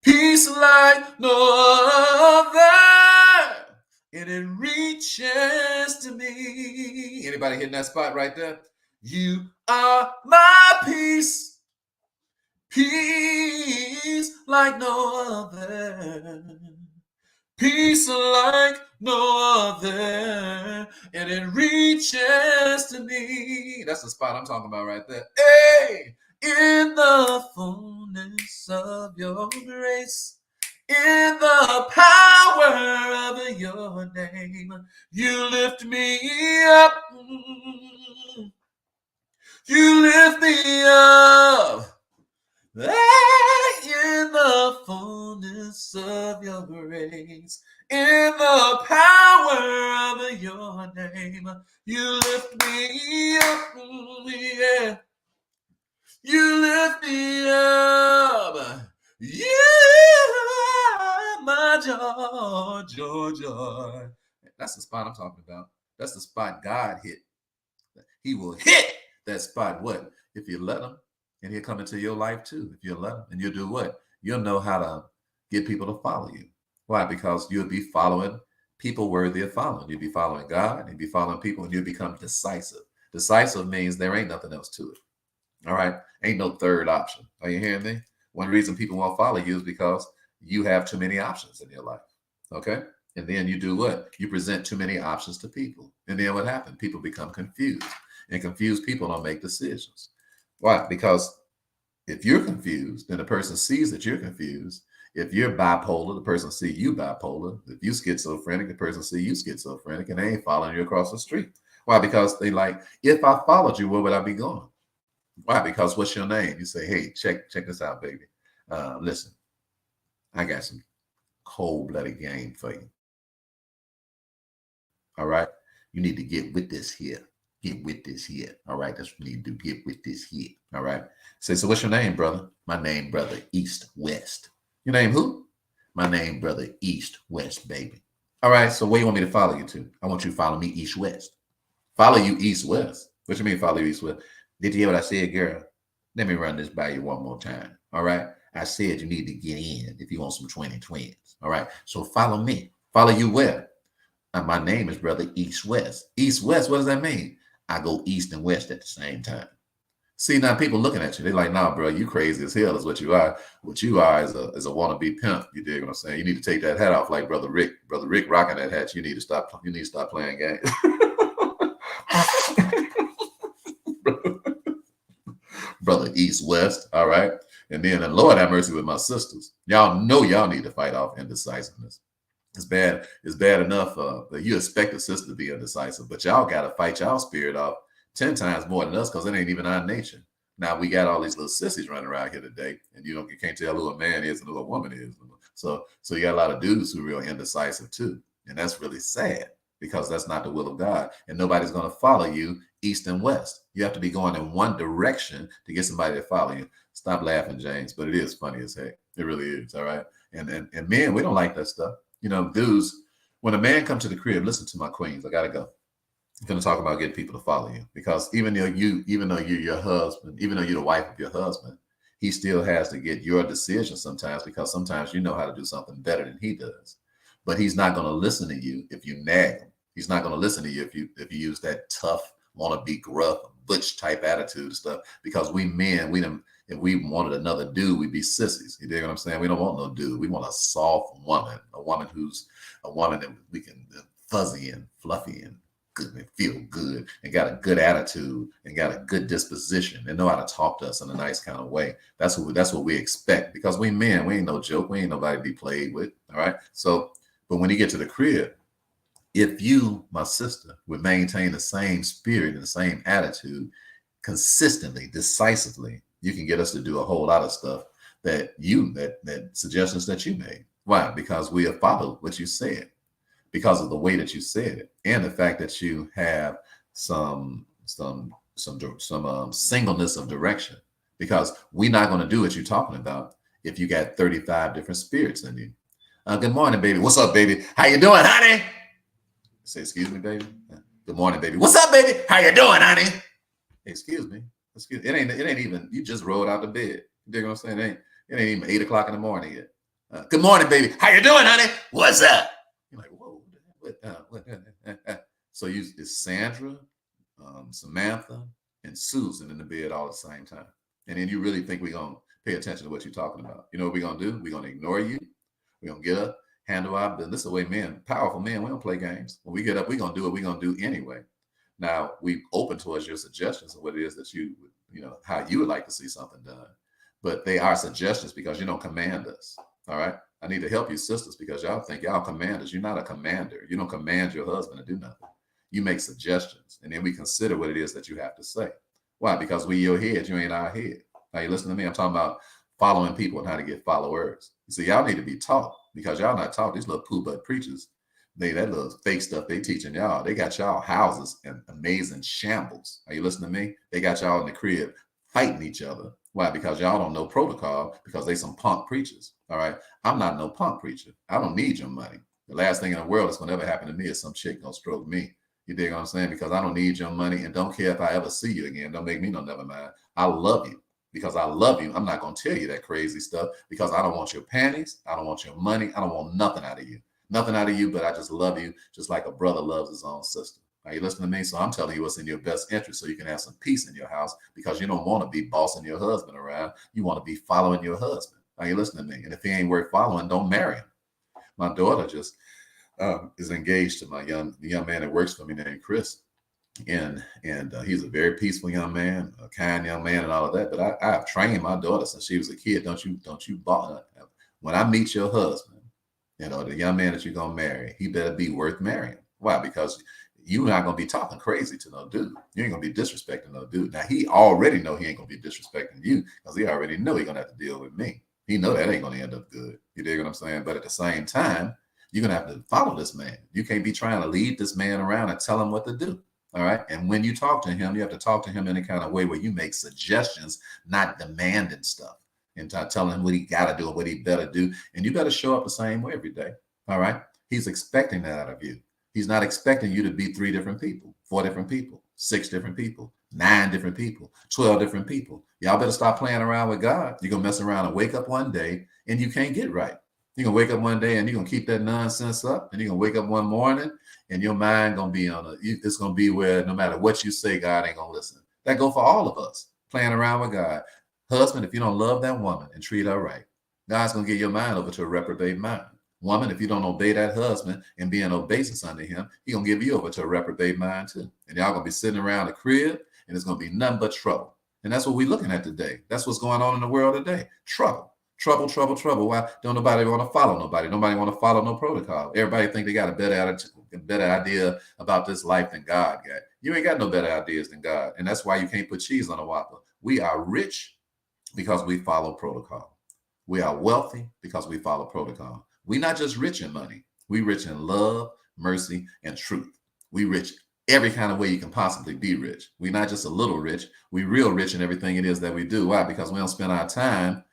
Peace like no other. And it reaches to me. Anybody hitting that spot right there? You are my peace. Peace like no other. Peace like no other. And it reaches to me. That's the spot I'm talking about right there. Hey! In the fullness of your grace, in the power of your name, you lift me up. You lift me up. In the fullness of your grace, in the power of your name, you lift me up. Yeah. You lift me up. You are my joy, joy, joy. That's the spot I'm talking about. That's the spot God hit. He will hit that spot. What? If you let him, and he'll come into your life too. If you let him, and you'll do what? You'll know how to get people to follow you. Why? Because you'll be following people worthy of following. You'll be following God, you'll be following people, and you'll become decisive. Decisive means there ain't nothing else to it. All right. Ain't no third option. Are you hearing me? One reason people won't follow you is because you have too many options in your life. Okay. And then you do what? You present too many options to people. And then what happens? People become confused. And confused people don't make decisions. Why? Because if you're confused, then the person sees that you're confused. If you're bipolar, the person sees you bipolar. If you schizophrenic, the person sees you schizophrenic, and they ain't following you across the street. Why? Because they like, if I followed you, where would I be going? Why? Because what's your name? You say, hey, check this out, baby. Listen, I got some cold-blooded game for you. All right? You need to get with this here. Get with this here. All right? That's what you need to do. Get with this here. All right? Say, so what's your name, brother? My name, brother, East West. Your name who? My name, brother, East West, baby. All right, so where you want me to follow you to? I want you to follow me East West. Follow you East West. What you mean follow you East West? Did you hear what I said, girl? Let me run this by you one more time. All right. I said you need to get in if you want some 2020s. All right. So follow me. Follow you where? My name is brother East West. East West, what does that mean? I go east and west at the same time. See, now people looking at you, they're like, nah, bro, you crazy as hell is what you are. What you are is a wannabe pimp. You dig what I'm saying? You need to take that hat off like Brother Rick. Brother Rick rocking that hat. You need to stop playing games. Brother East West, all right? And then, and Lord have mercy with my sisters. Y'all know y'all need to fight off indecisiveness. It's bad enough that you expect a sister to be indecisive, but y'all got to fight y'all spirit off 10 times more than us because it ain't even our nature. Now, we got all these little sissies running around here today, and you can't tell who a man is and who a woman is. So you got a lot of dudes who are real indecisive too, and that's really sad because that's not the will of God, and nobody's going to follow you east and west. You have to be going in one direction to get somebody to follow you. Stop laughing, James, but it is funny as heck. It really is, all right? And men, we don't like that stuff. You know, dudes, when a man comes to the crib, listen to my queens, I got to go. I'm going to talk about getting people to follow you because even though you're your husband, even though you're the wife of your husband, he still has to get your decision sometimes because sometimes you know how to do something better than he does. But he's not going to listen to you if you nag him. He's not going to listen to you if you use that tough, want to be gruff, butch type attitude and stuff. Because we men, if we wanted another dude, we'd be sissies. You dig what I'm saying? We don't want no dude. We want a soft woman, a woman that we can fuzzy and fluffy and good and feel good and got a good attitude and got a good disposition and know how to talk to us in a nice kind of way. That's what we expect, because we men, we ain't no joke. We ain't nobody to be played with. All right. So, but when you get to the crib, if you, my sister, would maintain the same spirit and the same attitude consistently, decisively, you can get us to do a whole lot of stuff that suggestions that you made. Why? Because we have followed what you said, because of the way that you said it, and the fact that you have some singleness of direction. Because we're not going to do what you're talking about if you got 35 different spirits in you. Good morning, baby. What's up, baby? How you doing, honey? Say, excuse me, baby. Good morning, baby. What's up, baby? How you doing, honey? Excuse me. It ain't even, you just rolled out of bed. You dig what I'm saying? It ain't even 8 o'clock in the morning yet. Good morning, baby. How you doing, honey? What's up? You're like, whoa. So it's Sandra, Samantha, and Susan in the bed all at the same time. And then you really think we're going to pay attention to what you're talking about. You know what we're going to do? We're going to ignore you. We're going to get up, handle our business. This is the way men, powerful men, we don't play games. When we get up, we're going to do what we're going to do anyway. Now, we open towards your suggestions of what it is that you know, how you would like to see something done. But they are suggestions because you don't command us. All right. I need to help you sisters, because y'all think y'all commanders. You're not a commander. You don't command your husband to do nothing. You make suggestions, and then we consider what it is that you have to say. Why? Because we your head, you ain't our head. Now you listen to me. I'm talking about following people and how to get followers. You see, y'all need to be taught, because y'all not taught. These little poo-butt preachers, that little fake stuff they teaching y'all. They got y'all houses in amazing shambles. Are you listening to me? They got y'all in the crib fighting each other. Why? Because y'all don't know protocol, because they some punk preachers. All right. I'm not no punk preacher. I don't need your money. The last thing in the world that's going to ever happen to me is some chick gonna stroke me. You dig what I'm saying? Because I don't need your money, and don't care if I ever see you again. Don't make me no never mind. I love you. Because I love you. I'm not going to tell you that crazy stuff, because I don't want your panties. I don't want your money. I don't want nothing out of you. Nothing out of you, but I just love you just like a brother loves his own sister. Are you listening to me? So I'm telling you what's in your best interest, so you can have some peace in your house, because you don't want to be bossing your husband around. You want to be following your husband. Are you listening to me? And if he ain't worth following, don't marry him. My daughter just is engaged to the young man that works for me named Chris. And he's a very peaceful young man, a kind young man, and all of that. But I've trained my daughter since she was a kid. Don't you bother. When I meet your husband, you know, the young man that you're gonna marry, he better be worth marrying. Why? Because you're not gonna be talking crazy to no dude. You ain't gonna be disrespecting no dude. Now he already know he ain't gonna be disrespecting you, because he already know he's gonna have to deal with me. He know that ain't gonna end up good. You dig what I'm saying? But at the same time, you're gonna have to follow this man. You can't be trying to lead this man around and tell him what to do. All right. And when you talk to him, you have to talk to him in a kind of way where you make suggestions, not demanding stuff, and telling him what he got to do and what he better do. And you better show up the same way every day. All right. He's expecting that out of you. He's not expecting you to be 3 different people, 4 different people, 6 different people, 9 different people, 12 different people. Y'all better stop playing around with God. You're going to mess around and wake up one day and you can't get right. You're going to wake up one day and you're going to keep that nonsense up, and you're going to wake up one morning and your mind going to be it's going to be where no matter what you say, God ain't going to listen. That go for all of us playing around with God. Husband, if you don't love that woman and treat her right, God's going to get your mind over to a reprobate mind. Woman, if you don't obey that husband and be in obeisance under him, he's going to give you over to a reprobate mind too. And y'all going to be sitting around the crib, and it's going to be nothing but trouble. And that's what we're looking at today. That's what's going on in the world today. Trouble. Trouble, trouble, trouble. Why don't nobody want to follow nobody? Nobody want to follow no protocol. Everybody think they got a better attitude, a better idea about this life than God got. You ain't got no better ideas than God. And that's why you can't put cheese on a Whopper. We are rich because we follow protocol. We are wealthy because we follow protocol. We're not just rich in money. We rich in love, mercy, and truth. We rich every kind of way you can possibly be rich. We're not just a little rich. We real rich in everything it is that we do. Why? Because we don't spend our time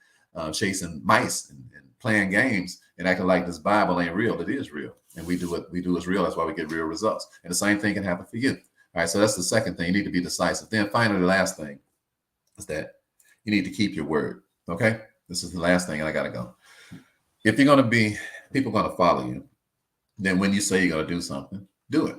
chasing mice and playing games and acting like this Bible ain't real. It is real. And we do what we do is real. That's why we get real results. And the same thing can happen for you. All right. So that's the second thing. You need to be decisive. Then finally, the last thing is that you need to keep your word. Okay. This is the last thing, and I got to go. If you're going to be, people are going to follow you, then when you say you're going to do something, do it.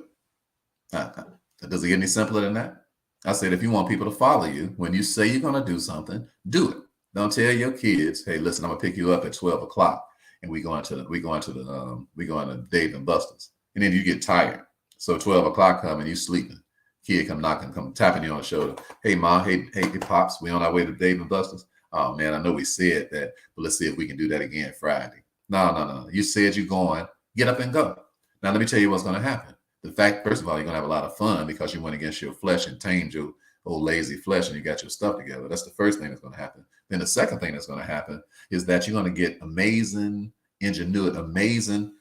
Does it get any simpler than that? I said, if you want people to follow you, when you say you're going to do something, do it. Don't tell your kids, hey, listen, I'm gonna pick you up at 12 o'clock and we going to Dave and Buster's. And then you get tired. So 12 o'clock come and you sleeping. Kid come knocking, come tapping you on the shoulder. Hey, Mom. Hey, Pops. We on our way to Dave and Buster's. Oh, man, I know we said that, but let's see if we can do that again Friday. No. You said you're going. Get up and go. Now, let me tell you what's going to happen. The fact, first of all, you're going to have a lot of fun because you went against your flesh and tamed your old lazy flesh and you got your stuff together. That's the first thing that's going to happen. Then the second thing that's going to happen is that you're going to get amazing ingenuity, amazing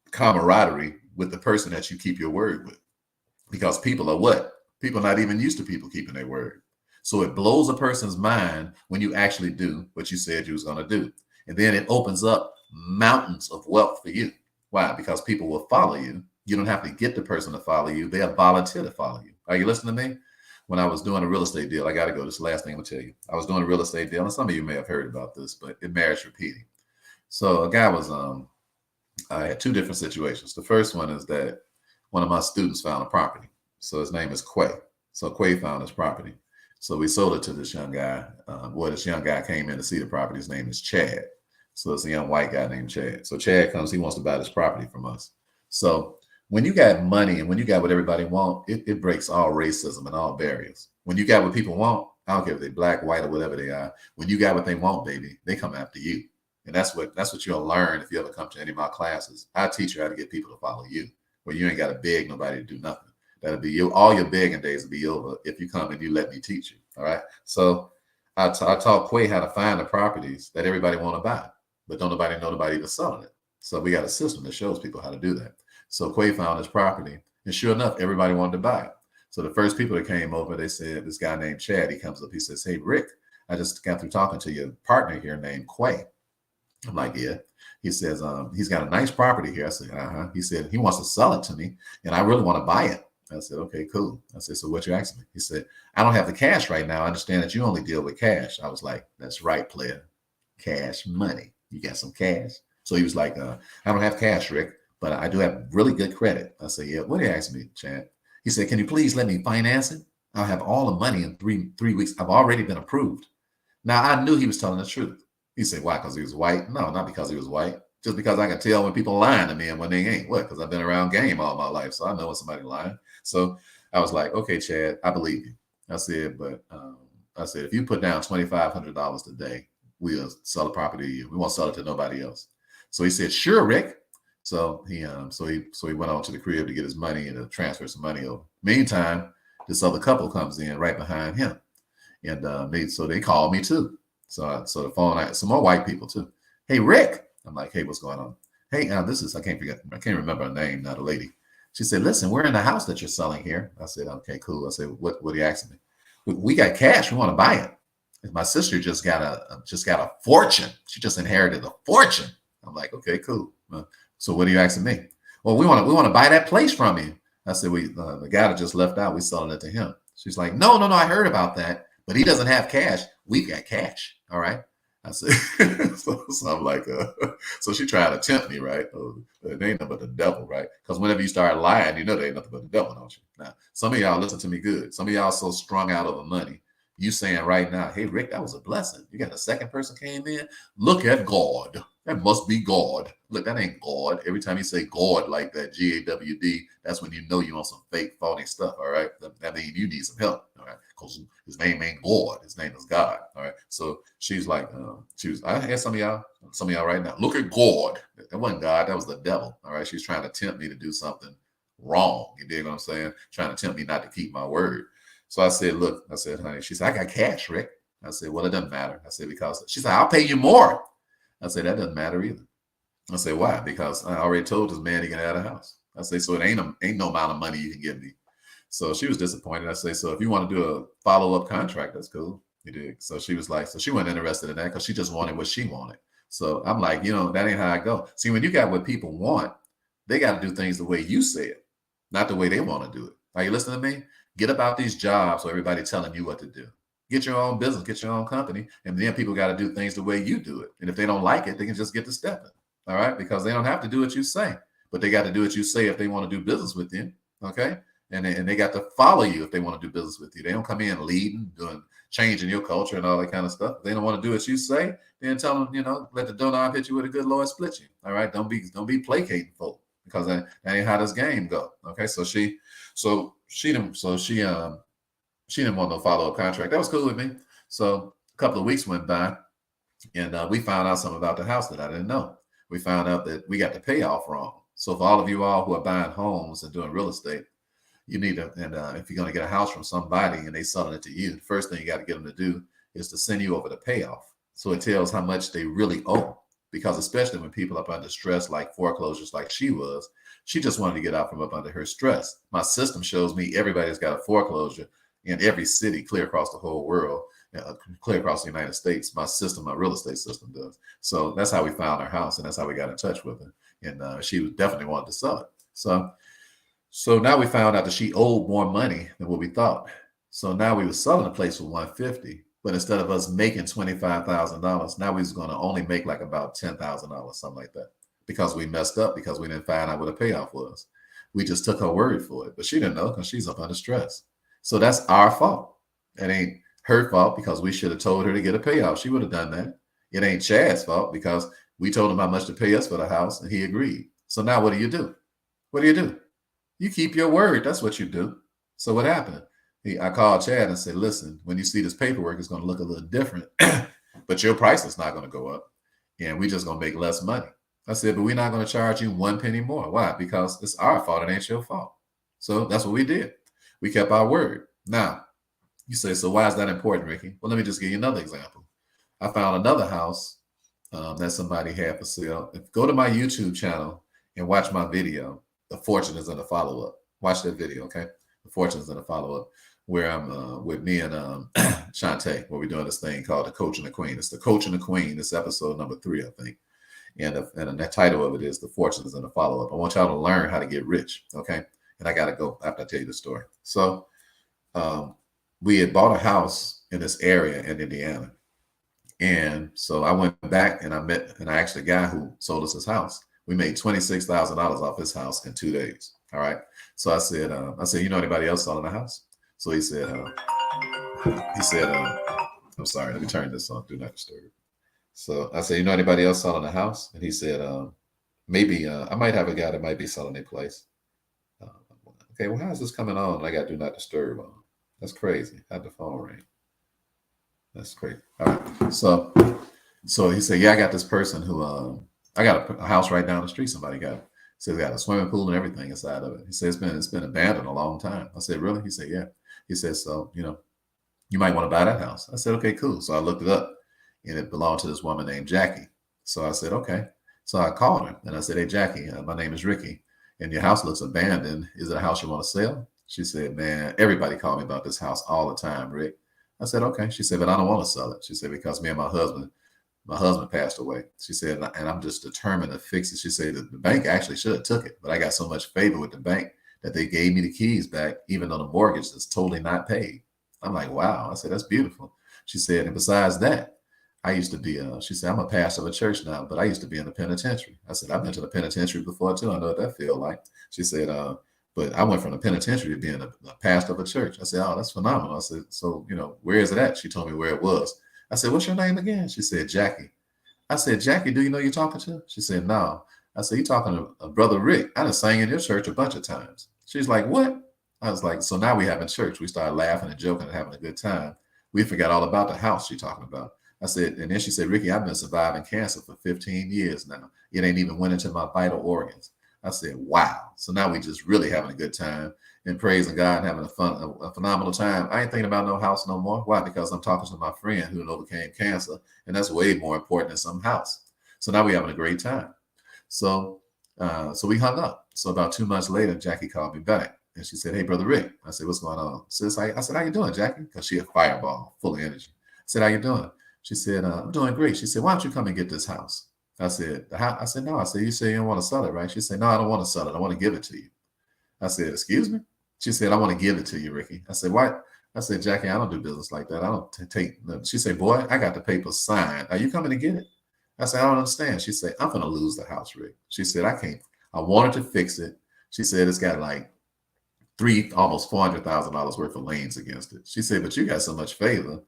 camaraderie with the person that you keep your word with. Because people are what? People are not even used to people keeping their word. So it blows a person's mind when you actually do what you said you was going to do. And then it opens up mountains of wealth for you. Why? Because people will follow you. You don't have to get the person to follow you. They'll volunteer to follow you. Are you listening to me? When I was doing a real estate deal, I got to go. This is the last thing I'm going to tell you. I was doing a real estate deal, and some of you may have heard about this, but it merits repeating. So a guy was, I had two different situations. The first one is that one of my students found a property. So his name is Quay. So Quay found his property. So we sold it to this young guy. This young guy came in to see the property. His name is Chad. So it's a young white guy named Chad. So Chad comes, he wants to buy this property from us. So when you got money and when you got what everybody want, it breaks all racism and all barriers. When you got what people want, I don't care if they're black, white, or whatever they are. When you got what they want, baby, they come after you. And that's what you'll learn if you ever come to any of my classes. I teach you how to get people to follow you, where you ain't got to beg nobody to do nothing. That'll be you. All your begging days will be over if you come and you let me teach you. All right. So I taught Quay how to find the properties that everybody want to buy, but don't nobody know nobody even selling it. So we got a system that shows people how to do that. So Quay found his property, and sure enough, everybody wanted to buy it. So the first people that came over, they said, this guy named Chad, he comes up, he says, hey, Rick, I just got through talking to your partner here named Quay. I'm like, yeah. He says, he's got a nice property here. I said, uh-huh. He said, he wants to sell it to me, and I really want to buy it. I said, okay, cool. I said, so what you asking me? He said, I don't have the cash right now. I understand that you only deal with cash. I was like, that's right, player. Cash money. You got some cash? So he was like, I don't have cash, Rick, but I do have really good credit. I said, yeah, what are you asking me, Chad? He said, can you please let me finance it? I'll have all the money in three weeks. I've already been approved. Now, I knew he was telling the truth. He said, why? Because he was white? No, not because he was white. Just because I can tell when people lying to me and when they ain't. What? Because I've been around game all my life, so I know when somebody lying. So I was like, okay, Chad, I believe you. I said, but if you put down $2,500 today, we'll sell the property to you. We won't sell it to nobody else. So he said, sure, Rick. So he went on to the crib to get his money and to transfer some money over. Meantime, this other couple comes in right behind him, and they called me too. So the phone, I had some more white people too. Hey, Rick. I'm like, hey, what's going on? Hey, I can't remember her name now, the lady. She said, listen, we're in the house that you're selling here. I said, okay, cool. I said, what are you asking me? We got cash. We want to buy it. And my sister just got a fortune. She just inherited a fortune. I'm like, okay, cool. So what are you asking me? Well, we want to buy that place from you. I said, the guy that just left out, we selling it to him. She's like, no, I heard about that, but he doesn't have cash. We got cash. All right. I said, so I'm like, so she tried to tempt me, right? Oh, it ain't nothing but the devil, right? Because whenever you start lying, you know there ain't nothing but the devil, don't you? Now, some of y'all listen to me good. Some of y'all so strung out over money. You saying right now, hey, Rick, that was a blessing. You got a second person came in. Look at God. That must be God. Look, that ain't God. Every time you say God like that, G-A-W-D, that's when you know you're on some fake, phony stuff, all right? That means you need some help, all right? Because his name ain't God. His name is God, all right? So she's like, I had some of y'all right now. Look at God. That wasn't God. That was the devil, all right? She's trying to tempt me to do something wrong. You dig what I'm saying? Trying to tempt me not to keep my word. So I said, look, honey, she said, I got cash, Rick. I said, well, it doesn't matter. I said, because she said, I'll pay you more. I said, that doesn't matter either. I said, why? Because I already told this man he can have a house. I say, so it ain't no amount of money you can give me. So she was disappointed. I say, so if you want to do a follow-up contract, that's cool. You did. So she was like, so she wasn't interested in that because she just wanted what she wanted. So I'm like, that ain't how I go. See, when you got what people want, they got to do things the way you say it, not the way they want to do it. Are you listening to me? Get about these jobs so everybody telling you what to do. Get your own business, get your own company, and then people got to do things the way you do it. And if they don't like it, they can just get to stepping, all right? Because they don't have to do what you say, but they got to do what you say if they want to do business with you, okay? And they got to follow you if they want to do business with you. They don't come in leading, changing your culture and all that kind of stuff. If they don't want to do what you say, then tell them, let the doorknob hit you with a good Lord split you, all right? Don't be placating folk, because that ain't how this game go. Okay, she didn't want no follow-up contract. That was cool with me. So a couple of weeks went by, and we found out something about the house that I didn't know. We found out that we got the payoff wrong. So for all of you all who are buying homes and doing real estate, you need to, and if you're going to get a house from somebody and they selling it to you, the first thing you got to get them to do is to send you over the payoff. So it tells how much they really owe. Because especially when people up under stress, like foreclosures, like she was, she just wanted to get out from up under her stress. My system shows me everybody's got a foreclosure in every city, clear across the whole world, clear across the United States. My system, my real estate system does. So that's how we found her house, and that's how we got in touch with her. And she definitely wanted to sell it. So now we found out that she owed more money than what we thought. So now we were selling the place for $150. But instead of us making $25,000, now we was going to only make like about $10,000, something like that, because we messed up, because we didn't find out what a payoff was. We just took her word for it, but she didn't know because she's up under stress. So that's our fault. It ain't her fault because we should have told her to get a payoff. She would have done that. It ain't Chad's fault because we told him how much to pay us for the house and he agreed. So now what do you do? What do you do? You keep your word. That's what you do. So what happened? I called Chad and said, listen, when you see this paperwork, it's going to look a little different, but your price is not going to go up. And we just going to make less money. I said, but we're not going to charge you 1 penny more. Why? Because it's our fault. It ain't your fault. So that's what we did. We kept our word. Now, you say, so why is that important, Ricky? Well, let me just give you another example. I found another house that somebody had for sale. Go to my YouTube channel and watch my video. The fortune is in the follow-up. Watch that video, okay? The fortune is in the follow-up, where I'm with me and Shantae, where we're doing this thing called The Coach and the Queen. It's The Coach and the Queen. It's episode number 3, I think. And the title of it is The Fortune is in the Follow-Up. I want y'all to learn how to get rich, okay? And I got to go after I tell you the story. So we had bought a house in this area in Indiana. And so I went back and I asked the guy who sold us his house. We made $26,000 off his house in 2 days. All right. So I said, you know anybody else selling a house? So he said, I'm sorry, let me turn this on. Do not disturb. So I said, you know anybody else selling a house? And he said, maybe I might have a guy that might be selling a place. Okay, well, how is this coming on? I got do not disturb on. That's crazy. I had the phone ring. That's crazy. All right. So he said, yeah, I got this person who I got a house right down the street. Somebody got it. So they got a swimming pool and everything inside of it. He said it's been abandoned a long time. I said, really? He said, yeah. He said, so you might want to buy that house. I said, okay, cool. So I looked it up, and it belonged to this woman named Jackie. So I said, okay. So I called her and I said, hey, Jackie, my name is Ricky, and your house looks abandoned. Is it a house you want to sell? She said, man, everybody called me about this house all the time, Rick. I said, okay. She said, but I don't want to sell it. She said, because me and my husband passed away. She said, and I'm just determined to fix it. She said that the bank actually should have took it, but I got so much favor with the bank that they gave me the keys back, even though the mortgage is totally not paid. I'm like, wow. I said, that's beautiful. She said, and besides that, I used to be, she said, I'm a pastor of a church now, but I used to be in the penitentiary. I said, I've been to the penitentiary before too. I know what that feels like. She said, but I went from the penitentiary to being a pastor of a church. I said, oh, that's phenomenal. I said, so, where is it at? She told me where it was. I said, what's your name again? She said, Jackie. I said, Jackie, do you know you're talking to? She said, no. I said, you're talking to a brother Rick. I done sang in your church a bunch of times. She's like, what? I was like, so now we having church. We started laughing and joking and having a good time. We forgot all about the house she's talking about. I said, and then she said, Ricky, I've been surviving cancer for 15 years now. It ain't even went into my vital organs. I said, wow. So now we just really having a good time and praising God and having a phenomenal time. I ain't thinking about no house no more. Why? Because I'm talking to my friend who overcame cancer, and that's way more important than some house. So now we're having a great time. So we hung up. So about 2 months later, Jackie called me back, and she said, hey, Brother Rick. I said, what's going on? Sis, I said, how you doing, Jackie? Because she a fireball, full of energy. I said, how you doing? She said, I'm doing great. She said, why don't you come and get this house? I said, I said, no. I said, you say you don't want to sell it, right? She said, no, I don't want to sell it. I want to give it to you. I said, excuse me? She said, I want to give it to you, Ricky. I said, what? I said, Jackie, I don't do business like that. I don't take. She said, boy, I got the paper signed. Are you coming to get it? I said, I don't understand. She said, I'm going to lose the house, Rick. She said, I can't. I wanted to fix it. She said, it's got like almost $400,000 worth of liens against it. She said, but you got so much favor.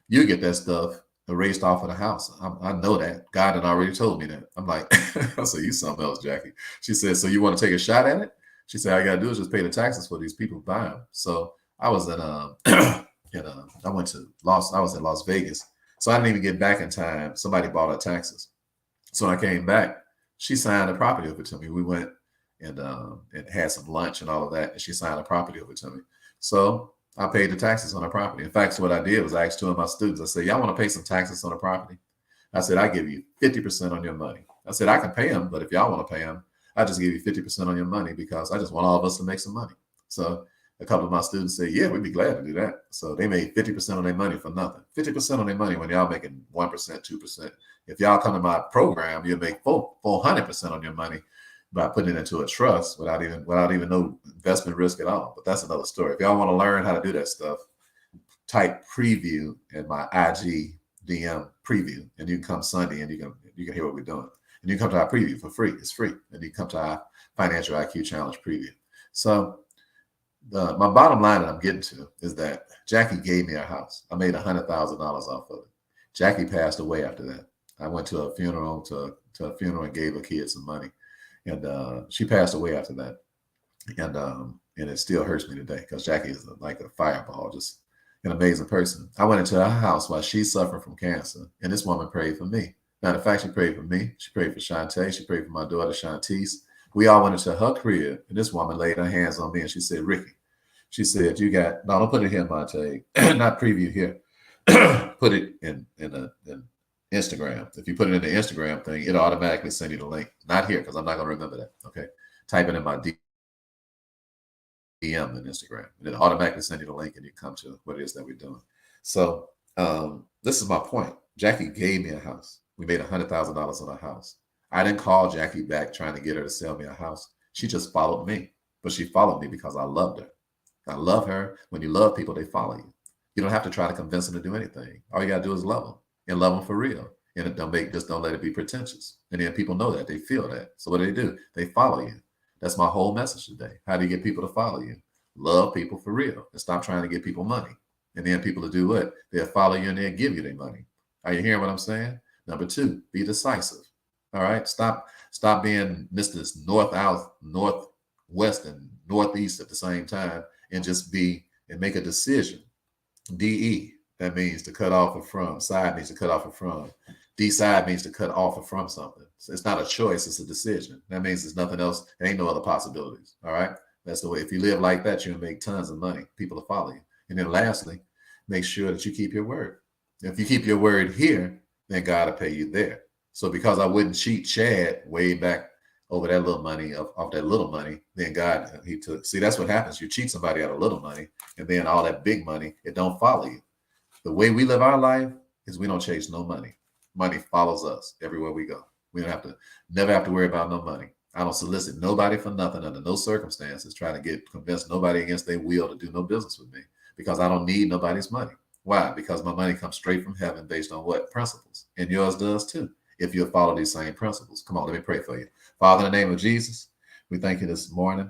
You get that stuff erased off of the house. I know that. God had already told me that. I'm like, I said, you something else, Jackie. She said, so you want to take a shot at it? She said, all you got to do is just pay the taxes for these people buying them. So I was in, I was in Las Vegas. So I didn't even get back in time. Somebody bought our taxes. So I came back. She signed the property over to me. We went and had some lunch and all of that. And she signed the property over to me. So I paid the taxes on the property. In fact, so what I did was I asked two of my students, I said, y'all want to pay some taxes on the property? I said, I give you 50% on your money. I said, I can pay them, but if y'all want to pay them, I just give you 50% on your money because I just want all of us to make some money. So a couple of my students said, yeah, we'd be glad to do that. So they made 50% on their money for nothing. 50% on their money when y'all making 1%, 2%. If y'all come to my program, you'll make 400% on your money by putting it into a trust without even no investment risk at all. But that's another story. If y'all want to learn how to do that stuff, type preview in my IG DM preview, and you can come Sunday and you can hear what we're doing. And you can come to our preview for free. It's free. And you can come to our Financial IQ Challenge preview. So my bottom line that I'm getting to is that Jackie gave me a house. I made $100,000 off of it. Jackie passed away after that. I went to a funeral and gave her kids some money. And she passed away after that. And it still hurts me today because Jackie is like a fireball, just an amazing person. I went into her house while she's suffering from cancer. And this woman prayed for me. Matter of fact, she prayed for me. She prayed for Shantae. She prayed for my daughter, Shantice. We all went into her crib. And this woman laid her hands on me and she said, Ricky, she said, don't put it here, Monte, not preview here. Put it in Instagram. If you put it in the Instagram thing, it'll automatically send you the link. Not here, because I'm not going to remember that. Okay. Type it in my DM in Instagram. And it'll automatically send you the link and you come to what it is that we're doing. So this is my point. Jackie gave me a house. We made $100,000 on a house. I didn't call Jackie back trying to get her to sell me a house. She just followed me. But she followed me because I loved her. I love her. When you love people, they follow you. You don't have to try to convince them to do anything. All you got to do is love them. And love them for real. And don't let it be pretentious. And then people know that. They feel that. So what do? They follow you. That's my whole message today. How do you get people to follow you? Love people for real. And stop trying to get people money. And then people will do what? They'll follow you and they'll give you their money. Are you hearing what I'm saying? Number 2, be decisive. All right. Stop being Mr. Northwest, and Northeast at the same time and just make a decision. DE. That means to cut off or from. Side means to cut off or from. Decide means to cut off or from something. So it's not a choice, it's a decision. That means there's nothing else. There ain't no other possibilities. All right. That's the way. If you live like that, you'll make tons of money. People will follow you. And then lastly, make sure that you keep your word. If you keep your word here, then God will pay you there. So because I wouldn't cheat Chad way back over that little money, off that little money, then God, he took. See, that's what happens. You cheat somebody out of little money, and then all that big money, it don't follow you. The way we live our life is we don't chase no money. Money follows us everywhere we go. We don't never have to worry about no money. I don't solicit nobody for nothing under no circumstances, trying to convince nobody against their will to do no business with me because I don't need nobody's money. Why? Because my money comes straight from heaven based on what? Principles. And yours does too, if you'll follow these same principles. Come on, let me pray for you. Father, in the name of Jesus, we thank you this morning,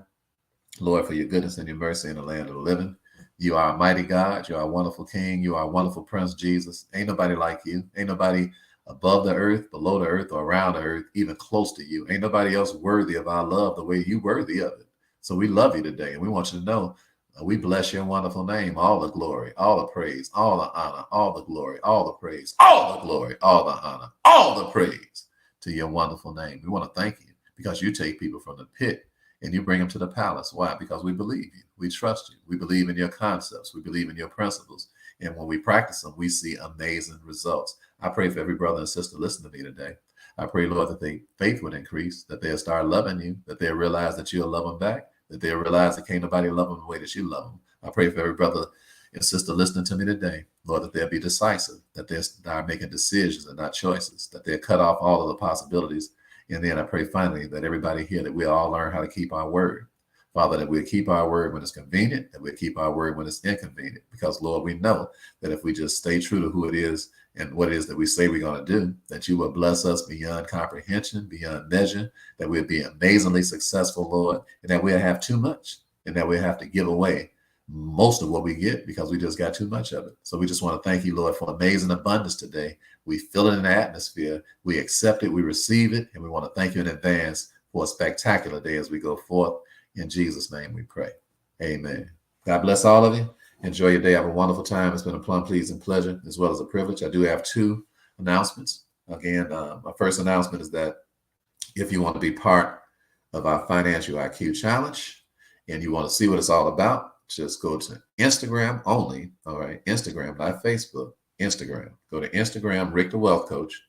Lord, for your goodness and your mercy in the land of the living. You are a mighty God. You are a wonderful King. You are a wonderful Prince, Jesus. Ain't nobody like you. Ain't nobody above the earth, below the earth, or around the earth, even close to you. Ain't nobody else worthy of our love the way you worthy of it. So we love you today, and we want you to know we bless your wonderful name. All the glory, all the praise, all the honor, all the glory, all the praise, all the glory, all the honor, all the praise to your wonderful name. We want to thank you because you take people from the pit and you bring them to the palace. Why? Because we believe you. We trust you. We believe in your concepts. We believe in your principles. And when we practice them, we see amazing results. I pray for every brother and sister listening to me today. I pray, Lord, that their faith would increase, that they'll start loving you, that they'll realize that you'll love them back, that they'll realize that can't nobody love them the way that you love them. I pray for every brother and sister listening to me today, Lord, that they'll be decisive, that they'll start making decisions and not choices, that they'll cut off all of the possibilities. And then I pray finally that everybody here, that we'll all learn how to keep our word. Father, that we'll keep our word when it's convenient, that we'll keep our word when it's inconvenient. Because, Lord, we know that if we just stay true to who it is and what it is that we say we're going to do, that you will bless us beyond comprehension, beyond measure, that we'll be amazingly successful, Lord, and that we'll have too much, and that we'll have to give away most of what we get because we just got too much of it. So we just want to thank you, Lord, for amazing abundance today. We feel it in the atmosphere. We accept it. We receive it. And we want to thank you in advance for a spectacular day as we go forth. In Jesus' name we pray. Amen. God bless all of you. Enjoy your day. Have a wonderful time. It's been a plum pleasing pleasure as well as a privilege. I do have 2 announcements. Again, my first announcement is that if you want to be part of our Financial IQ Challenge and you want to see what it's all about, just go to Instagram only. All right. Instagram, not Facebook. Instagram. Go to Instagram, Rick the Wealth Coach.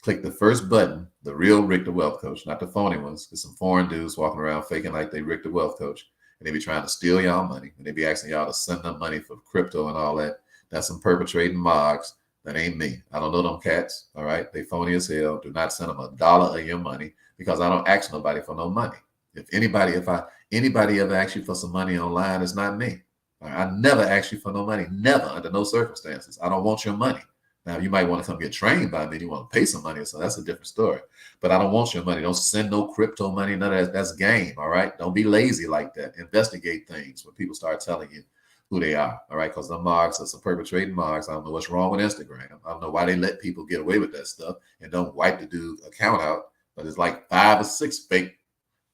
Click the first button, the real Rick the Wealth Coach, not the phony ones. There's some foreign dudes walking around faking like they Rick the Wealth Coach. And they be trying to steal y'all money. And they be asking y'all to send them money for crypto and all that. That's some perpetrating mogs. That ain't me. I don't know them cats. All right. They phony as hell. Do not send them $1 of your money because I don't ask nobody for no money. If anybody ever asks you for some money online, it's not me. I never ask you for no money. Never, under no circumstances. I don't want your money. Now, you might want to come get trained by me. You want to pay some money, so that's a different story. But I don't want your money. Don't send no crypto money. None of that. That's game, all right? Don't be lazy like that. Investigate things when people start telling you who they are, all right? Because the mogs are some perpetrating mogs. I don't know what's wrong with Instagram. I don't know why they let people get away with that stuff and don't wipe the dude account out. But it's like 5 or 6 fake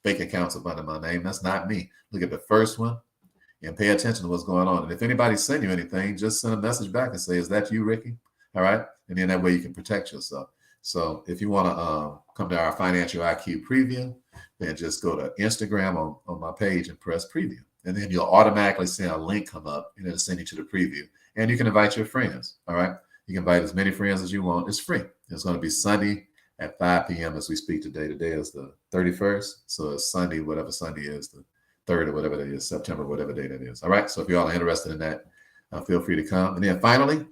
accounts up under my name. That's not me. Look at the first one and pay attention to what's going on. And if anybody send you anything, just send a message back and say, is that you, Ricky? All right. And then that way you can protect yourself. So if you want to come to our Financial IQ preview, then just go to Instagram on my page and press preview. And then you'll automatically see a link come up and it'll send you to the preview. And you can invite your friends. All right. You can invite as many friends as you want. It's free. It's going to be Sunday at 5 p.m. as we speak today. Today is the 31st. So it's Sunday, whatever Sunday is, the 3rd or whatever that is, September, whatever day that is. All right. So if you all are interested in that, feel free to come. And then finally,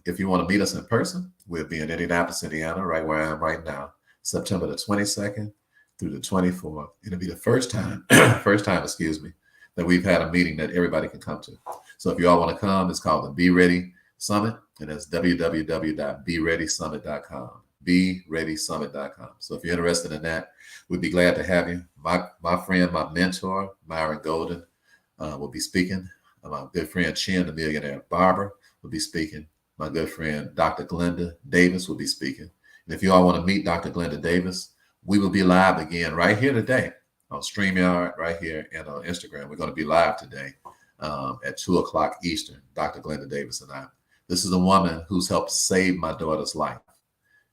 if you want to meet us in person, we'll be in Indianapolis, Indiana, right where I am right now, September the 22nd through the 24th. It'll be the first time, that we've had a meeting that everybody can come to. So if you all want to come, it's called the Be Ready Summit, and it's www.bereadysummit.com. BeReadySummit.com. So if you're interested in that, we'd be glad to have you. My friend, my mentor, Myron Golden, will be speaking. My good friend, Chin, the millionaire barber, will be speaking. My good friend, Dr. Glenda Davis, will be speaking. And if you all want to meet Dr. Glenda Davis, we will be live again right here today on StreamYard, right here, and on Instagram. We're going to be live today at 2 o'clock Eastern, Dr. Glenda Davis and I. This is a woman who's helped save my daughter's life.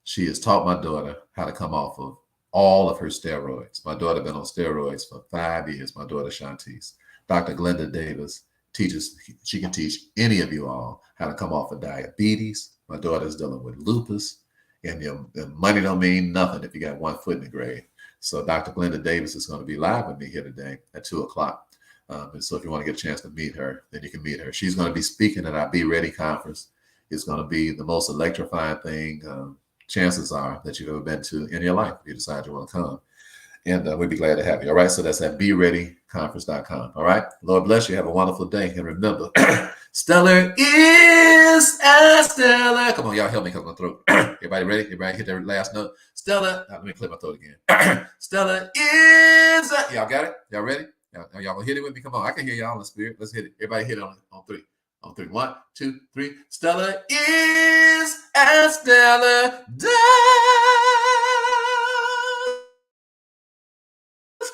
She has taught my daughter how to come off of all of her steroids. My daughter been on steroids for 5 years, my daughter Shantice. Dr. Glenda Davis she can teach any of you all how to come off of diabetes. My daughter's dealing with lupus, and your money don't mean nothing if you got 1 foot in the grave. So Dr. Glenda Davis is going to be live with me here today at 2 o'clock. And so if you want to get a chance to meet her, then you can meet her. She's going to be speaking at our Be Ready conference. It's going to be the most electrifying thing, chances are, that you've ever been to in your life if you decide you want to come. And we'd be glad to have you. All right. So that's at BeReadyConference.com. All right. Lord bless you. Have a wonderful day. And remember, stellar is a stellar. Come on, y'all help me because my throat. Everybody ready? Everybody hit their last note. Stellar. Let me clear my throat again. Stellar is a. Y'all got it? Y'all ready? Y'all gonna hit it with me? Come on. I can hear y'all in the spirit. Let's hit it. Everybody hit it on 3. On 3. 1, 2, 3. Stellar is a stellar day.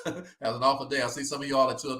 Have an awful day. I'll see some of y'all at 2 o'clock.